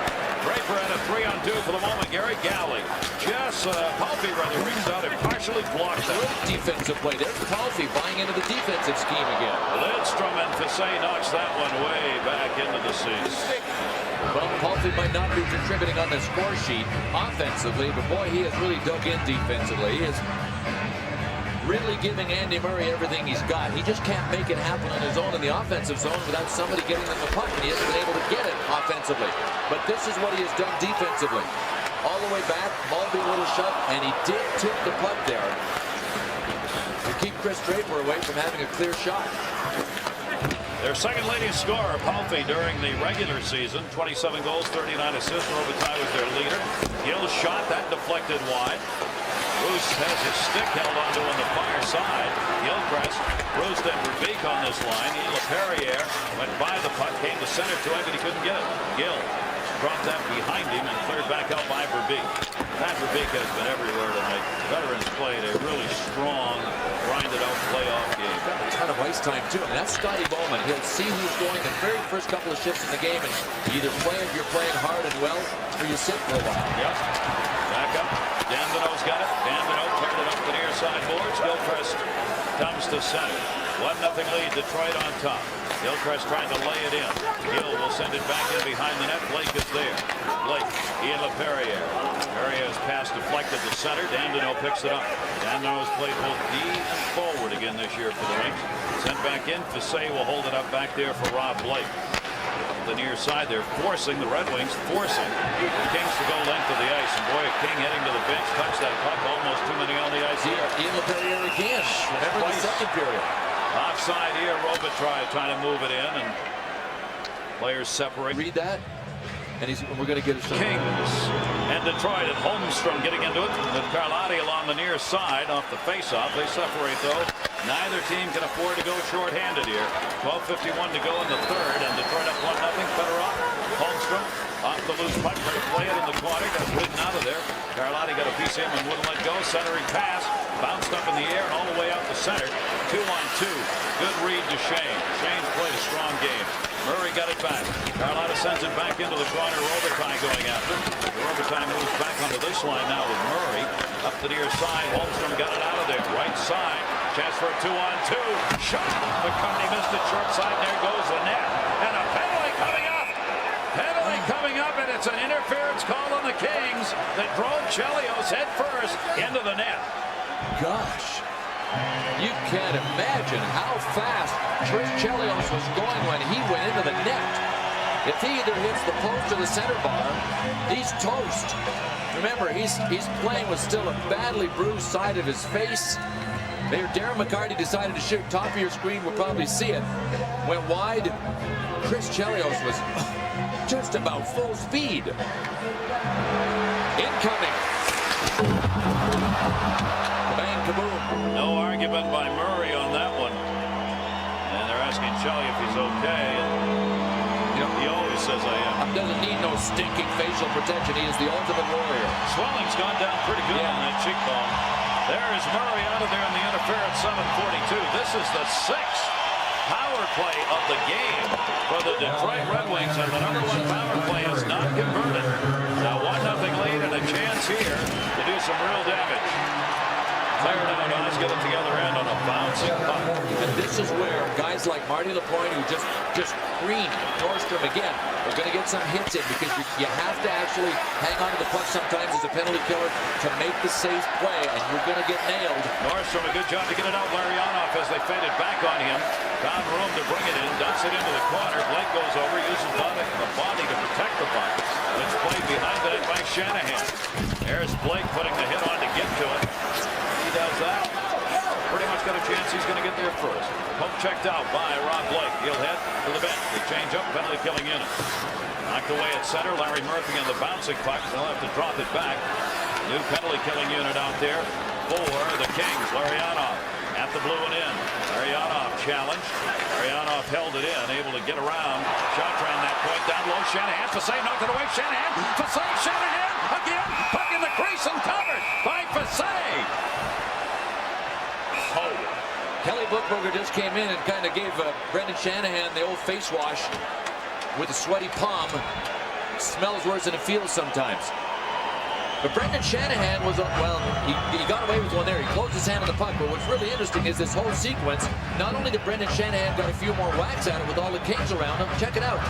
Draper had a 3-on-2 for the moment. Gary Galley. Just Palffy rather reached out and partially blocked it. Good defensive play. There's Palffy buying into the defensive scheme again. Lidstrom and Fassé knocks that one way back into the seats. Well, Palffy might not be contributing on the score sheet offensively, but boy, he has really dug in defensively. He is really giving Andy Murray everything he's got. He just can't make it happen on his own in the offensive zone without somebody getting him the puck, and he hasn't been able to get it offensively. But this is what he has done defensively. All the way back, Maltby a little shut, and he did tip the puck there to keep Chris Draper away from having a clear shot. Their second leading scorer, Palffy, during the regular season. 27 goals, 39 assists. Robitaille was their leader. Gill shot that deflected wide. Bruce has his stick held onto on the far side. Gilchrist, Bruce and Verbeek on this line. LaPerriere went by the puck, came to center to him, but he couldn't get it. Gill dropped that behind him and cleared back out by Verbeek. Pat Verbeek has been everywhere tonight. Veterans played a really strong, grinded-out playoff game. Got a ton of ice time, too. And that's Scotty Bowman. He'll see who's going the very first couple of shifts in the game, and you either play if you're playing hard and well, or you sit for a while. Yep. Back up. Dandino's got it. Dandino turned it up the near side boards. Gilchrist comes to center. 1-0 lead, Detroit on top. Gilchrist trying to lay it in. Gill will send it back in behind the net. Blake is there. Blake, Ian LaPerriere. Perriere's pass deflected to center. Dandino picks it up. Dandino has played both D and forward again this year for the Wings. Sent back in. Fassé will hold it up back there for Rob Blake. The near side, they're forcing the Red Wings, forcing the Kings to go length of the ice. And boy, King heading to the bench, touched that puck, almost too many on the ice here. Ian LaPerriere again. Remember the second period. Offside here. Robitaille trying to move it in, and players separate. Read that. And we're going to get a shot. Kings and Detroit, and Holmstrom getting into it with Carlotti along the near side off the faceoff. They separate though. Neither team can afford to go short-handed here. 12:51 to go in the third, and Detroit up 1-0. Fedorov, Holmstrom off the loose puck, trying to play it in the corner, got ridden out of there. Carlotti got a piece of him and wouldn't let go. Centering pass, bounced up in the air and all the way out the center. 2-on-2. Good read to Shane. Shane's played a strong game. Murray got it back. Carlotta sends it back into the corner. Robitaille going after. Robitaille moves back onto this line now with Murray. Up the near side. Holmstrom got it out of there. Right side. Chance for a 2-on-2. Shot. McCartney missed it short side. There goes the net. And a penalty coming up. Penalty coming up, and it's an interference call on the Kings that drove Chelios head first into the net. Gosh. You can't imagine how fast Chris Chelios was going when he went into the net. If he either hits the post or the center bar, he's toast. Remember, he's playing with still a badly bruised side of his face. There, Darren McCarty decided to shoot. Top of your screen will probably see it. Went wide. Chris Chelios was just about full speed. Incoming. Bang, kaboom. No argument by Murray on that one. And they're asking Chelly if he's okay. And, he always says I am. Doesn't need no stinking facial protection. He is the ultimate warrior. Swelling's gone down pretty good on that cheekbone. There is Murray out of there in the interference, 7:42. This is the 6th power play of the game for the Detroit Red Wings, and the #1 power play is not converted. Now 1-0 lead and a chance here to do some real damage. Cleared out. Oz get it to the other end on a bouncing puck. And this is where guys like Marty Lapointe, who just screamed Nordstrom again, are going to get some hits in, because you have to actually hang on to the puck sometimes as a penalty killer to make the safe play, and you're going to get nailed. Nordstrom, a good job to get it out. Larionov as they faded back on him. Found room to bring it in, dumps it into the corner. Blake goes over, uses the body to protect the puck. It's played behind the net by Shanahan. There's Blake putting the hit on to get to it. He does that. Pretty much got a chance he's going to get there first. Poke checked out by Rob Blake. He'll head to the bench. They change up, penalty killing unit. Knocked away at center. Larry Murphy on the bouncing puck. They'll have to drop it back. New penalty killing unit out there for the Kings. Larionov at the blue and in. Larionov challenged. Larionov held it in, able to get around. Shot around that point, down low. Shanahan, Fassé knocked it away. Shanahan again. Puck in the crease and covered by Fassé. Oh. Kelly Buchberger just came in and kind of gave Brendan Shanahan the old face wash with a sweaty palm. Smells worse than it feels sometimes. But Brendan Shanahan was, he got away with one there. He closed his hand on the puck. But what's really interesting is this whole sequence. Not only did Brendan Shanahan got a few more whacks at it with all the Kings around him. Check it out.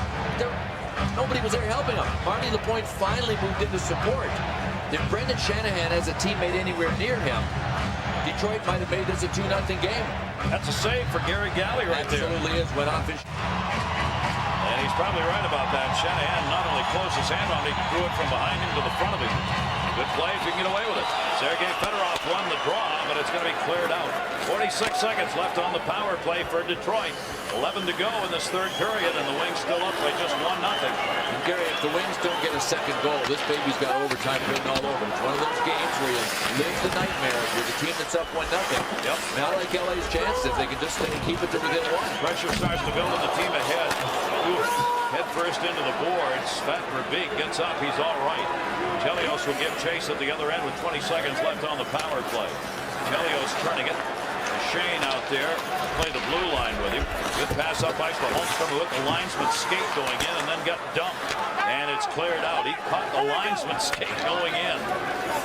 Nobody was there helping him. Marty Lapointe finally moved into support. If Brendan Shanahan has a teammate anywhere near him, Detroit might have made this a 2-0 game. That's a save for Gary Galley right there. Absolutely is. Went off his... And he's probably right about that. Shanahan not only closed his hand on it, he threw it from behind him to the front of him. Good play if you can get away with it. Sergei Fedorov won the draw, but it's going to be cleared out. 46 seconds left on the power play for Detroit. 11 to go in this third period, and the Wings still up by just 1-0. And Gary, if the Wings don't get a second goal, this baby's got overtime written all over. It's one of those games where you live the nightmare with a team that's up 1-0. Yep. Now, like LA's chances, if they can just keep it to within one. Pressure starts to build on the team ahead. Oof. Head first into the boards. Sven Verbeek gets up. He's all right. Chelios will give chase at the other end with 20 seconds left on the power play. Chelios turning it. Shane out there. Play the blue line with him. Good pass up ice to Holmstrom, who hit the linesman's skate going in and then got dumped. And it's cleared out. He caught the linesman's skate going in.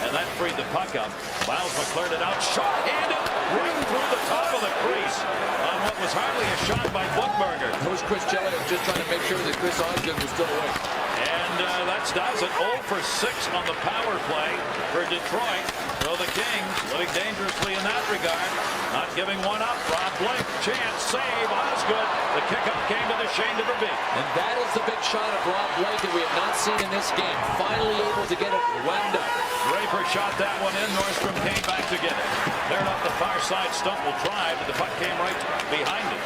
And that freed the puck up. Bilesma cleared it out. Short-handed. Right through the top of the crease on what was hardly a shot by Buchberger. That was Chris Chelios just trying to make sure that Chris Osgood was still away. And that does it. 0 for 6 on the power play for Detroit. So the Kings living dangerously in that regard. Not giving one up. Rob Blake, chance, save, Osgood. The kickoff came to the Shane Verbeek. And that is the big shot of Rob Blake that we have not seen in this game. Finally able to get it wound up. Draper shot that one in. Nordstrom came back to get it. Cleared up the far side. Stumble tried, but the puck came right behind it.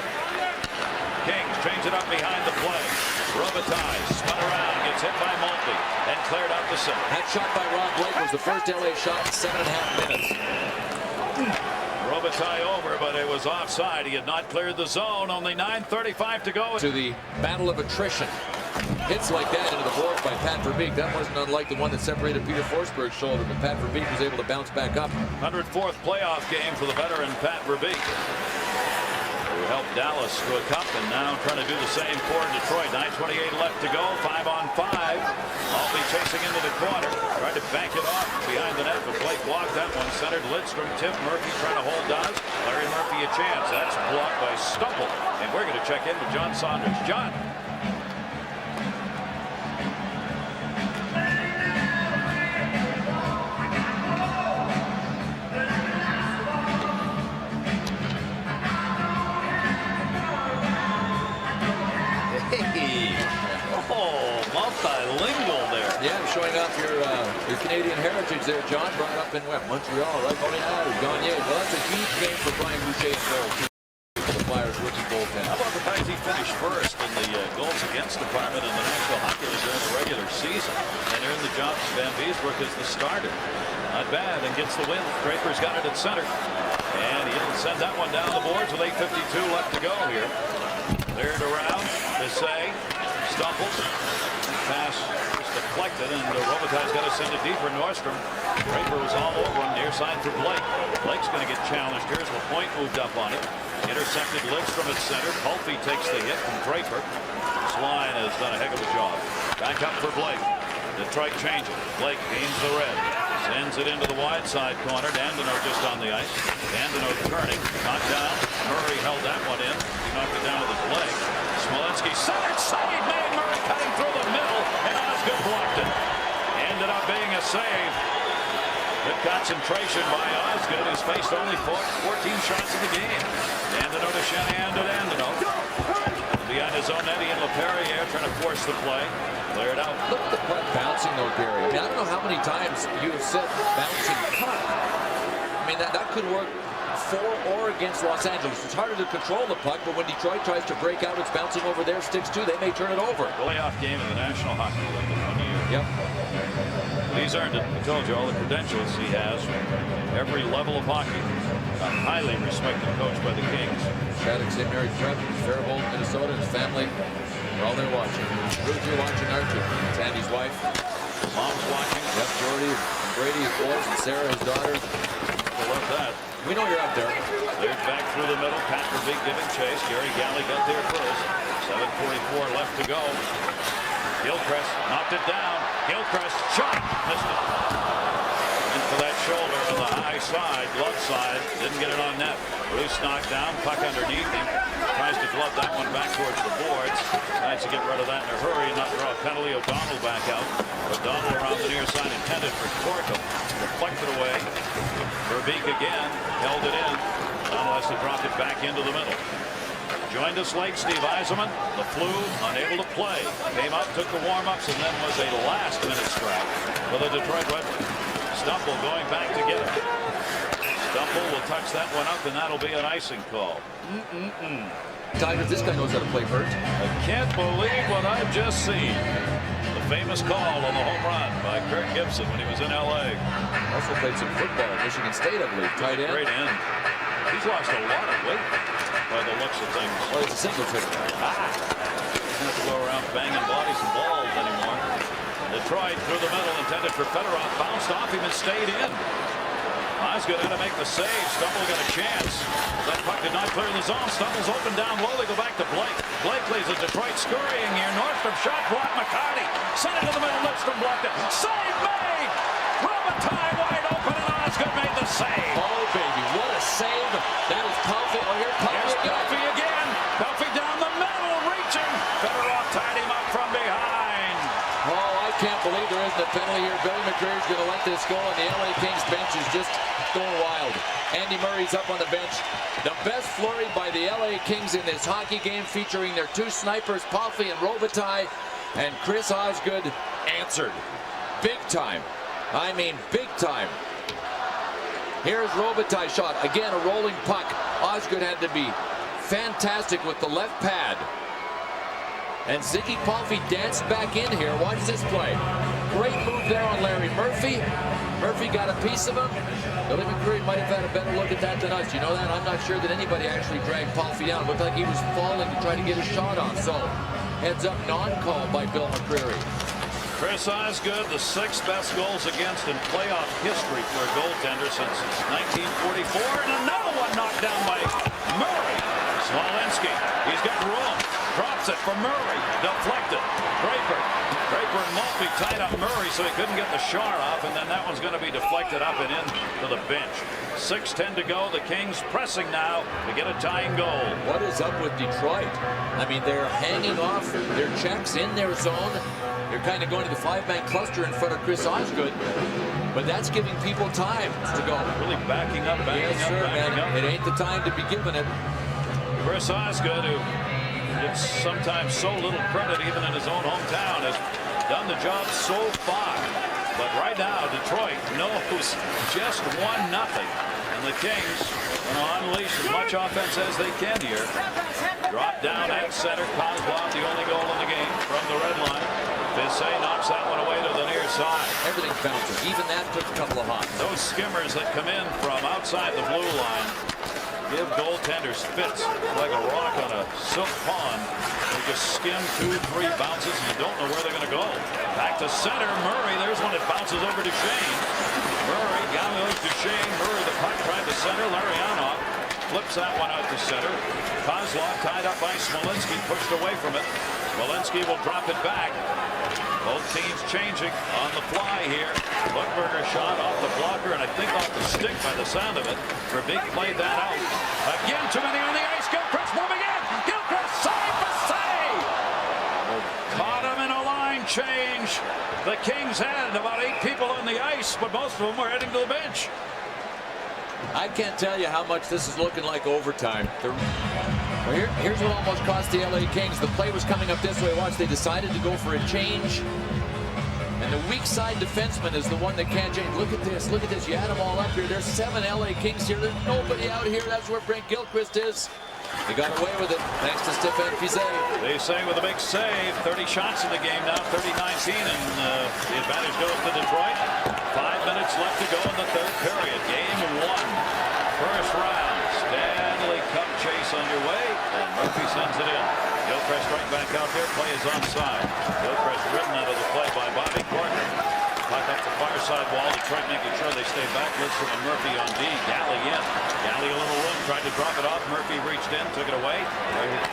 Kings change it up behind the play. Robitaille spun around, gets hit by Maltby, and cleared out the center. That shot by Rob Blake was the first LA shot in 7.5 minutes. Robitaille over, but it was offside. He had not cleared the zone. Only 9:35 to go. To the battle of attrition. Hits like that into the boards by Pat Verbeek. That wasn't unlike the one that separated Peter Forsberg's shoulder, but Pat Verbeek was able to bounce back up. 104th playoff game for the veteran Pat Verbeek, who helped Dallas to a cup and now trying to do the same for Detroit. 9:28 left to go. 5-on-5. Maltby chasing into the corner. Tried to bank it off behind the net, but Blake blocked that one. Centered Lidstrom. Tip Murphy trying to hold Dawes. Larry Murphy a chance. That's blocked by Stumble. And we're going to check in with John Saunders. John. Multilingual there. Yeah, showing off your Canadian heritage there, John. Brought up in Montreal, right? Oh yeah, Gagné. Well, that's a huge game for Brian Boucher's goal. The Flyers rookie goaltender. How about the fact he finished first in the goals against department in the National Hockey League during the regular season, and earned the job of Van Beesbrook as the starter. Not bad, and gets the win. Draper's got it at center, and he didn't send that one down the boards with 8:52 left to go here. Cleared around to say. Stumbles. Pass is deflected, and Robitaille's got to send it deeper. Nordstrom. Draper was all over him. Near side for Blake. Blake's going to get challenged. Here's LaPointe moved up on it. Intercepted Lidstrom at center. Pulpy takes the hit from Draper. Sline has done a heck of a job. Back up for Blake. Detroit changing. Blake gains the red. Sends it into the wide side corner. Dandino just on the ice. Dandino turning. Knocked down. Murray held that one in. He knocked it down with his leg. Smolinski centered. Save made. Murray cutting through the middle. And Osgood blocked it. Ended up being a save. Good concentration by Osgood, who's faced only 14 shots in the game. Dandino to Shanahan to Dandino. Behind his own net, and LaPerriere trying to force the play. Cleared out. Look at the puck bouncing though, Gary. I mean, I don't know how many times you have said bouncing puck. I mean, that could work for or against Los Angeles. It's harder to control the puck, but when Detroit tries to break out, it's bouncing over their sticks too. They may turn it over. Playoff game in the National Hockey League in 1 year. Yep. He's earned it. I told you all the credentials he has from every level of hockey. A highly respected coach by the Kings. Shattuck St. Mary Prep, Faribault, Minnesota. His family, they're all there watching. Ruth, you're watching, aren't you? It's Andy's wife. Mom's watching. Yep, Jordy, Brady, his boys, and Sarah, his daughter. I love that. We know you're out there. Cleared back through the middle. Pat Verbeek giving chase. Gary Galley got there first. 7:44 left to go. Gilchrist knocked it down. Gilchrist shot. Missed it. And for that shoulder on the high side, glove side. Didn't get it on net. Bruce knocked down. Puck underneath him. Tries to glove that one back towards the boards. Tries to get rid of that in a hurry and not draw a penalty. O'Donnell back out. O'Donnell around the near side intended for Torkel. Deflected away. Verbeek again. Held it in. O'Donnell has to drop it back into the middle. Joined us late, Steve Yzerman. The flu, unable to play. Came up, took the warm-ups, and then was a last-minute scrap for the Detroit Red Wings. Stumble going back to get it. Stumble will touch that one up, and that'll be an icing call. Tigers, this guy knows how to play hurt. I can't believe what I've just seen. The famous call on the home run by Kirk Gibson when he was in L.A. Also played some football at Michigan State, I believe. Tight end. Great end. He's lost a lot of weight by the looks of things. Well, it's a single hitter. Doesn't have to go around banging bodies and balls anymore. Detroit through the middle, intended for Fedorov. Bounced off him and stayed in. Osgood had to make the save. Stumble got a chance. That puck did not clear the zone. Stumble's open down low. They go back to Blake. Blake leads a Detroit scurrying here. Nordstrom shot blocked. McCarty sent it to the middle. Lidstrom blocked it. Save made! Robitaille wide open, and Osgood made the save. Oh, baby, what a save. That is Pulpy. Oh, here's Pulpy again. Pulpy down the middle, reaching. Fedorov tied him up from behind. Oh, I can't believe there isn't a penalty here. Billy McCreary's going to let this go, and the LA Kings bench is just going wild. Andy Murray's up on the bench. The best flurry by the LA Kings in this hockey game, featuring their two snipers, Palffy and Robitaille, and Chris Osgood answered. Big time. I mean, big time. Here's Robitaille's shot. Again, a rolling puck. Osgood had to be fantastic with the left pad. And Ziggy Palffy danced back in here. Watch this play. Great move there on Larry Murphy. Murphy got a piece of him. Billy McCreary might have had a better look at that than us. You know that? I'm not sure that anybody actually dragged Palffy down. It looked like he was falling to try to get his shot off. So, heads up, non-call by Bill McCreary. Chris Osgood, the 6th best goals against in playoff history for a goaltender since 1944. And another one knocked down by Murray. Smolinski, he's got room. Drops it for Murray. Deflected. Draper and Maltby tied up Murray so he couldn't get the shot off, and then that one's going to be deflected up and in to the bench. 6:10 to go. The Kings pressing now to get a tying goal. What is up with Detroit? I mean, they're hanging off their checks in their zone. They're kind of going to the 5-man cluster in front of Chris Osgood, but that's giving people time to go. Really backing up, yes, sir, man. It ain't the time to be giving it. Chris Osgood, who gets sometimes so little credit even in his own hometown, has done the job so far. But right now, Detroit knows just 1-0. And the Kings going to unleash as much offense as they can here. Drop down at center. Kozlov, the only goal in the game from the red line. Bissay knocks that one away to the near side. Everything's bouncing. Even that took a couple of hops. Those skimmers that come in from outside the blue line give goaltenders fits like a rock on a silk pond. They just skim 2-3 bounces and you don't know where they're going to go. Back to center. Murray. There's one that bounces over to Shane. Murray goes to Shane. Murray, the puck tried to center. Larionov flips that one out to center. Kozlov tied up by Smolinski, pushed away from it. Smolinski will drop it back. Both teams changing on the fly here. Lundberger shot off the blocker and I think off the stick by the sound of it. Verbeek played that out. Again, too many on the ice. Gilchrist moving in. Gilchrist save for save. Caught him in a line change. The Kings had about 8 people on the ice, but most of them were heading to the bench. I can't tell you how much this is looking like overtime. Here's what almost cost the LA Kings. The play was coming up this way. Watch, they decided to go for a change. And the weak side defenseman is the one that can't change. Look at this. Look at this. You add them all up here. There's 7 LA Kings here. There's nobody out here. That's where Brent Gilchrist is. He got away with it thanks to Stefan Fiset. They say with a big save. 30 shots in the game now. 30-19, and the advantage goes to Detroit. 5 minutes left to go in the 3rd period. Game 1. First round. Stanley Cup chase underway, and Murphy sends it in. Gilchrist right back out there. Play is onside. Gilchrist ridden out of the play by Bobby Gordon. Puck up the far side wall. Detroit making sure they stay back. Lidstrom and Murphy on D. Galley in. Galley a little room. Tried to drop it off. Murphy reached in. Took it away.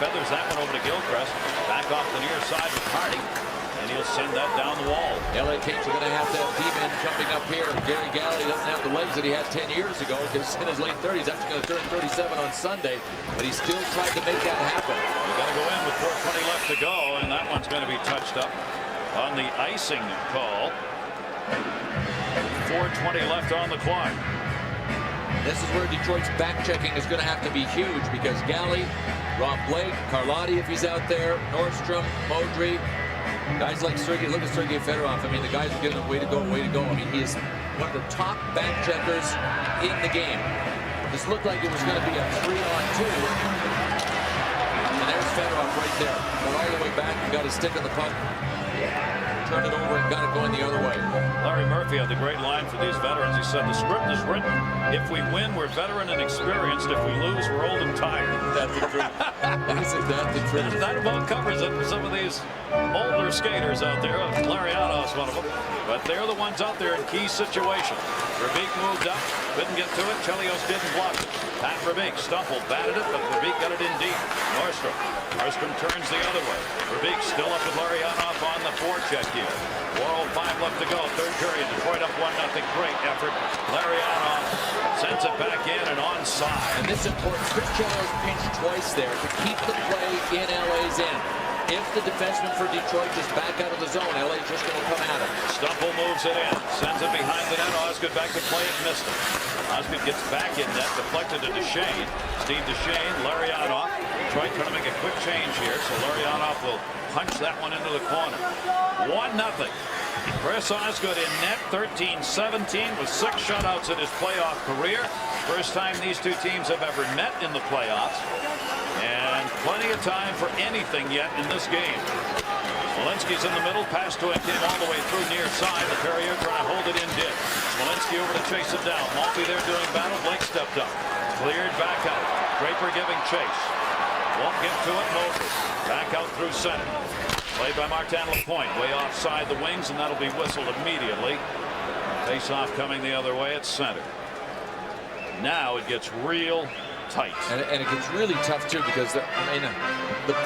Feathers that one over to Gilchrist. Back off the near side with Hardy. And he'll send that down the wall. LA Kings are going to have D-men jumping up here. Gary Galley doesn't have the legs that he had 10 years ago because in his late 30s, actually going to turn 37 on Sunday. But he still tried to make that happen. You got to go in with 4:20 left to go, and that one's going to be touched up on the icing call. 4:20 left on the clock. This is where Detroit's back checking is going to have to be huge because Galley, Rob Blake, Carlotti if he's out there, Nordstrom, Modry, guys like Sergei. Look at Sergei Fedorov. I mean, the guys are giving him way to go, way to go. I mean, he is one of the top back checkers in the game. This looked like it was going to be a 3-on-2. And there's Fedorov right there. Got all the way back and got his stick on the puck. Turned it over and got it going the other way. Larry Murphy had the great line for these veterans. He said, the script is written. If we win, we're veteran and experienced. If we lose, we're old and tired. That's the truth. Isn't that the truth? That about covers it for some of these older skaters out there. Larionov is one of them. But they're the ones out there in key situations. Verbeek moved up, couldn't get to it. Chelios didn't block it. Pat Verbeek stumbled, batted it, but Verbeek got it in deep. Nordstrom turns the other way. Verbeek still up with Larionov on the forecheck here. 4:05 left to go, 3rd period. Detroit up 1-0. Great effort. Larionov sends it back in and onside. And this is important. Chris Chelios pinched twice there to keep the play in LA's end. if the defenseman for Detroit is back out of the zone, LA's just going to come at him. Stumple moves it in, sends it behind the net. Osgood back to play it, missed it. Osgood gets back in net, deflected to Duchesne. Steve Duchesne, Larionov. Detroit trying to make a quick change here, so Larionov will punch that one into the corner. 1-0. Chris Osgood in net, 13-17 with 6 shutouts in his playoff career. First time these two teams have ever met in the playoffs. And plenty of time for anything yet in this game. Smolinski's in the middle. Pass to him came all the way through near side. The Perrier trying to hold it in did. Smolinski over to chase it down. Maltby there doing battle. Blake stepped up. Cleared back out. Draper giving chase. Won't get to it. Moser back out through center. Played by Martin Lapointe. Way offside the wings, and that'll be whistled immediately. Face-off coming the other way at center. Now it gets real tight. And it gets really tough, too, because the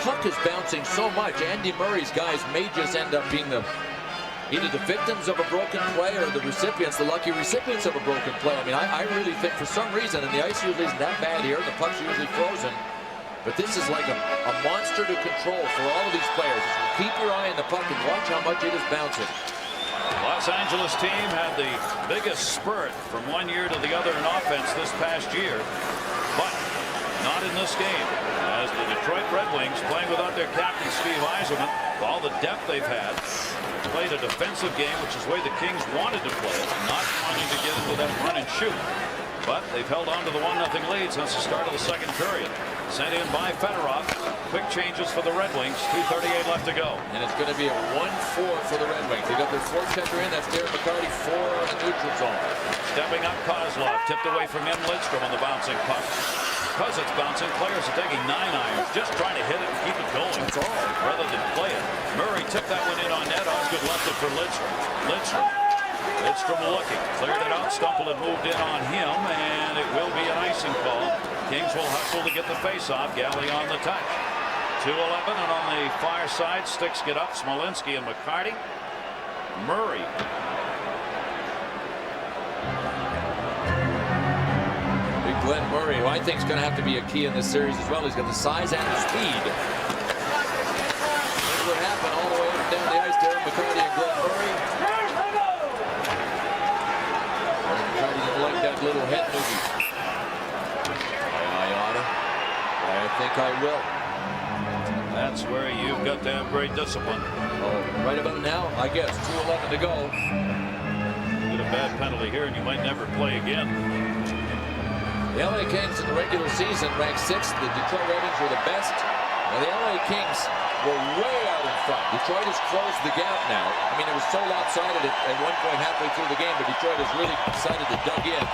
puck is bouncing so much. Andy Murray's guys may just end up being either the victims of a broken play or the recipients, the lucky recipients of a broken play. I mean, I really think for some reason, and the ice usually isn't that bad here, the puck's usually frozen, but this is like a monster to control for all of these players. Keep your eye on the puck and watch how much it is bouncing. Los Angeles team had the biggest spurt from one year to the other in offense this past year, but not in this game, as the Detroit Red Wings, playing without their captain Steve Yzerman, with all the depth they've had, played a defensive game, which is the way the Kings wanted to play it, not wanting to get into that run and shoot. But they've held on to the 1-0 lead since the start of the second period. Sent in by Fedorov. Quick changes for the Red Wings. 2:38 left to go. And it's going to be a 1-4 for the Red Wings. They got their fourth checker in. That's Darren McCarty, 4 on the neutral zone. Stepping up, Kozlov tipped away from him. Lidstrom on the bouncing puck. Because it's bouncing, players are taking 9-irons, just trying to hit it and keep it going. That's all. Rather than play it. Murray tipped that one in on net. Osgood left it for Lidstrom. Lidstrom looking, cleared it out. Stumple had moved in on him, and it will be an icing call. Kings will hustle to get the face-off. Galley on the touch. 2:11, and on the far side, sticks get up. Smolinski and McCarty. Murray. Big Glenn Murray, who I think is going to have to be a key in this series as well. He's got the size and the speed. Look what happened all the way up and down the ice. Darren McCarty and Glenn Murray. McCarty didn't like that little head movie. I think I will. That's where you've got to have great discipline. Oh, right about now, I guess. 2:11 to go. Get a bad penalty here, and you might never play again. The LA Kings in the regular season ranked 6th. The Detroit Red Wings were the best. And the LA Kings were way out in front. Detroit has closed the gap now. I mean, it was so lopsided at one point halfway through the game, but Detroit has really decided to dig in.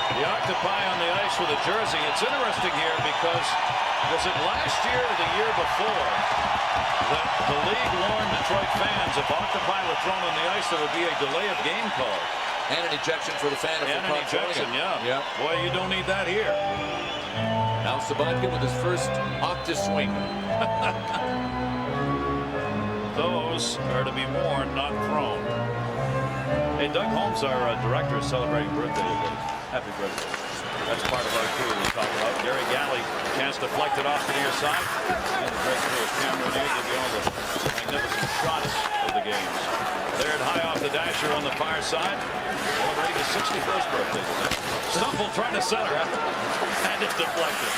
The Octopi on the ice with a jersey. It's interesting here because was it last year or the year before that the league warned Detroit fans if Octopi were thrown on the ice, there would be a delay of game call. And an ejection for the fan. And an ejection, yeah. Boy, you don't need that here. Now Sabatka with his first octa swing. Those are to be worn, not thrown. Hey, Doug Holmes, our director, is celebrating birthday today. Happy birthday. That's part of our crew we talk about. Gary Galley, chance to deflect it off to the near side. And the break through a camera there, give you all the magnificent shots of the games. Cleared high off the dasher on the far side. Celebrating his 61st birthday today. Stumble trying to center it. And it's deflected.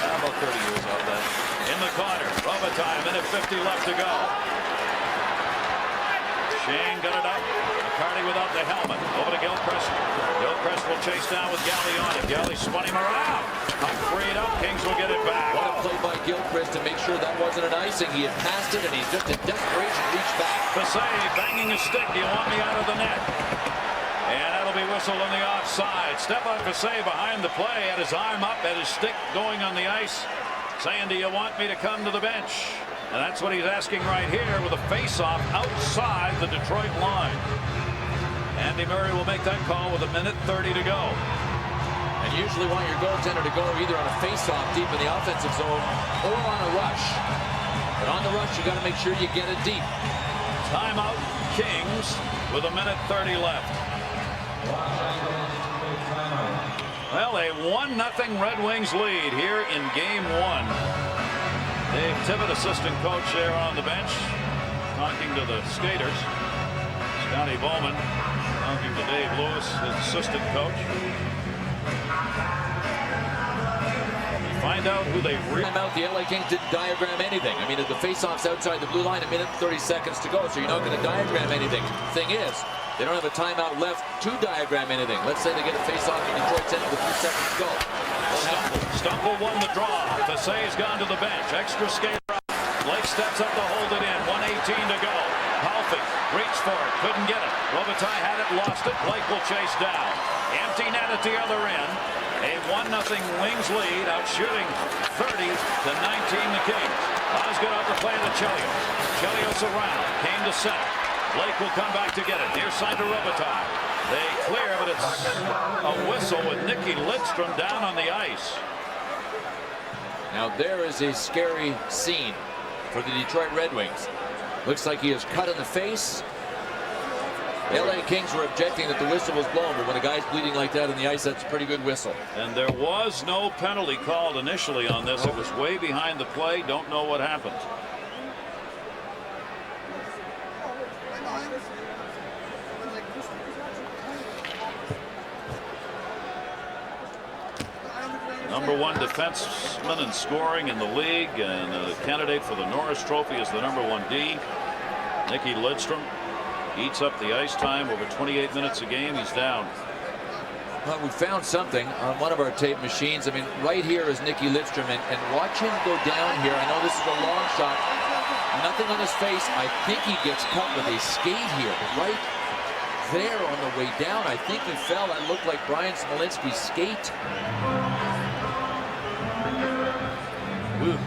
About 30 years off that. In the corner. Robitaille, minute 50 left to go. Shane got it up. McCarty without the helmet. Over to Gilchrist. Gilchrist will chase down with Galley on it. Galley spun him around. Puck freed up. Kings will get it back. What a play by Gilchrist to make sure that wasn't an icing. He had passed it, and he just in desperation reached back. Fasay banging his stick. Do you want me out of the net? And that'll be whistled on the offside. Stefan Fasay behind the play. Had his arm up. Had his stick going on the ice. Saying, do you want me to come to the bench? And that's what he's asking right here with a face-off outside the Detroit line. Andy Murray will make that call with a minute 30 to go. And usually want your goaltender to go either on a face-off deep in the offensive zone or on a rush. But on the rush, you got to make sure you get it deep. Timeout, Kings, with a minute 30 left. Well, a 1-0 Red Wings lead here in Game 1. Dave Tibbett, assistant coach there on the bench, talking to the skaters. Scotty Bowman talking to Dave Lewis, his assistant coach. Find out who they out. The LA Kings didn't diagram anything. I mean, the faceoff's outside the blue line, a minute and 30 seconds to go, so you're not going to diagram anything. Thing is, they don't have a timeout left to diagram anything. Let's say they get a faceoff in Detroit's end with 2 seconds to go. Stumble won the draw. Fasay's gone to the bench. Extra skater out. Blake steps up to hold it in. 1:18 to go. Palfy reached for it. Couldn't get it. Robitaille had it, lost it. Blake will chase down. Empty net at the other end. A 1-0 Wings lead, out shooting 30-19 the Kings. Osgood out to play to Chelios. Chelios around, came to center. Blake will come back to get it. Near side to Robitaille. They clear, but it's a whistle with Nicky Lidstrom down on the ice. Now there is a scary scene for the Detroit Red Wings. Looks like he is cut in the face. LA Kings were objecting that the whistle was blown, but when a guy's bleeding like that on the ice, that's a pretty good whistle. And there was no penalty called initially on this. It was way behind the play. Don't know what happened. #1 defenseman in scoring in the league, and a candidate for the Norris Trophy is the #1 D. Nicky Lidstrom eats up the ice time over 28 minutes a game. He's down. Well, we found something on one of our tape machines. I mean, right here is Nicky Lidstrom, and watch him go down here. I know this is a long shot. Nothing on his face. I think he gets cut with a skate here. Right there on the way down. I think he fell. That looked like Brian Smolinski's skate. Ooh,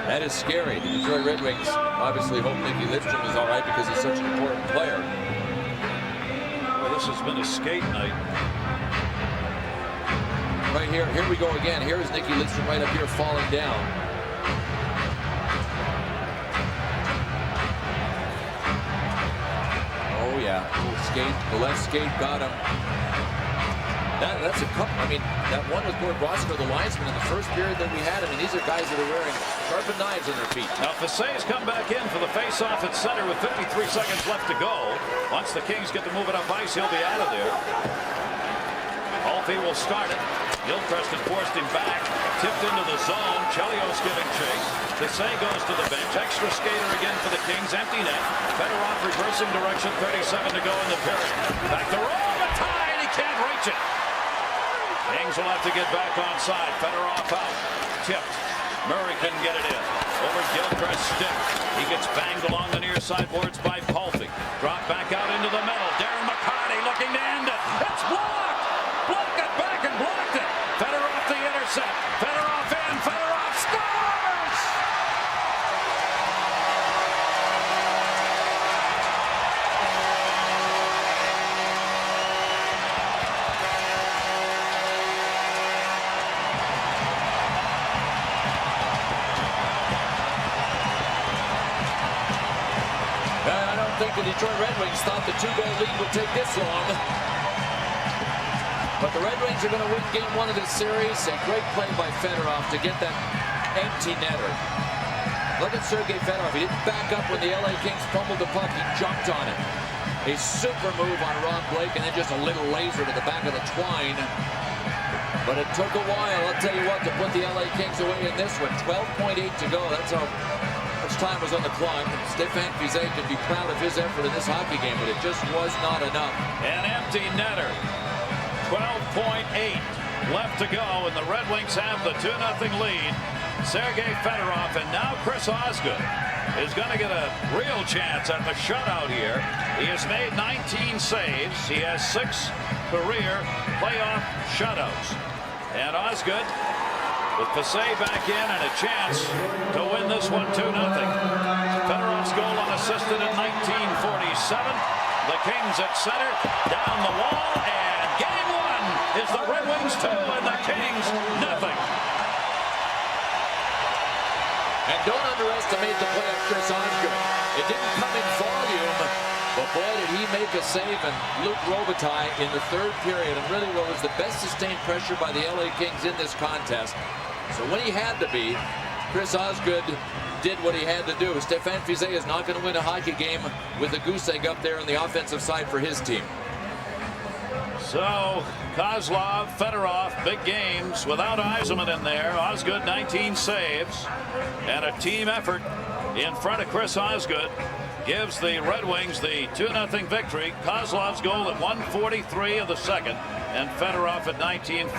that is scary. The Detroit Red Wings obviously hope Nicky Lidstrom is all right because he's such an important player. Well, this has been a skate night. Right here we go again. Here is Nicky Lidstrom right up here falling down. Oh yeah, skate, the left skate got him. That's a couple. I mean, that one with Gord Brosco, the linesman, in the first period that we had. I mean, these are guys that are wearing sharpened knives on their feet. Now, Fasay's come back in for the face-off at center with 53 seconds left to go. Once the Kings get to move it up ice, he'll be out of there. Palfy will start it. Gilchrist had forced him back. Tipped into the zone. Chelios giving chase. Fasay goes to the bench. Extra skater again for the Kings. Empty net. Fedorov reversing direction. 37 to go in the period. Back to Robitaille, and he can't reach it. Kings will have to get back on side. Fedorov out. Tipped. Murray couldn't get it in. Over Gilchrist's stick. He gets banged along the near side boards by Palfy. Dropped back out into the middle. Darren McCarty looking to end it. It's blocked. Block got back and blocked it. Fedorov the intercept. Fedorov in. Fedorov scores! I think the Detroit Red Wings thought the 2-goal lead would take this long. But the Red Wings are going to win game 1 of this series. A great play by Fedorov to get that empty netter. Look at Sergei Fedorov. He didn't back up when the LA Kings fumbled the puck. He jumped on it. A super move on Rob Blake, and then just a little laser to the back of the twine. But it took a while, I'll tell you what, to put the LA Kings away in this one. 12.8 to go. That's how much time was on the clock. Stéphane Fiset can be proud of his effort in this hockey game, but it just was not enough. An empty netter. 12.8 left to go, and the Red Wings have the 2-0 lead. Sergei Fedorov, and now Chris Osgood is going to get a real chance at the shutout here. He has made 19 saves. He has 6 career playoff shutouts. And Osgood, with Fasay back in and a chance to win this one 2-0. Fedorov's goal unassisted in 1947. The Kings at center, down the wall, and game 1 is the Red Wings 2 and the Kings nothing. And don't underestimate the play of Chris Osgood. It didn't come in volume, but boy, did he make a save, and Luc Robitaille in the 3rd period, and really was the best sustained pressure by the LA Kings in this contest. So when he had to be, Chris Osgood did what he had to do. Stefan Fiset is not going to win a hockey game with a goose egg up there on the offensive side for his team. So Kozlov, Fedorov, big games without Yzerman in there. Osgood 19 saves, and a team effort in front of Chris Osgood gives the Red Wings the 2-0 victory. Kozlov's goal at 1:43 of the second, and Fedorov at 19:40.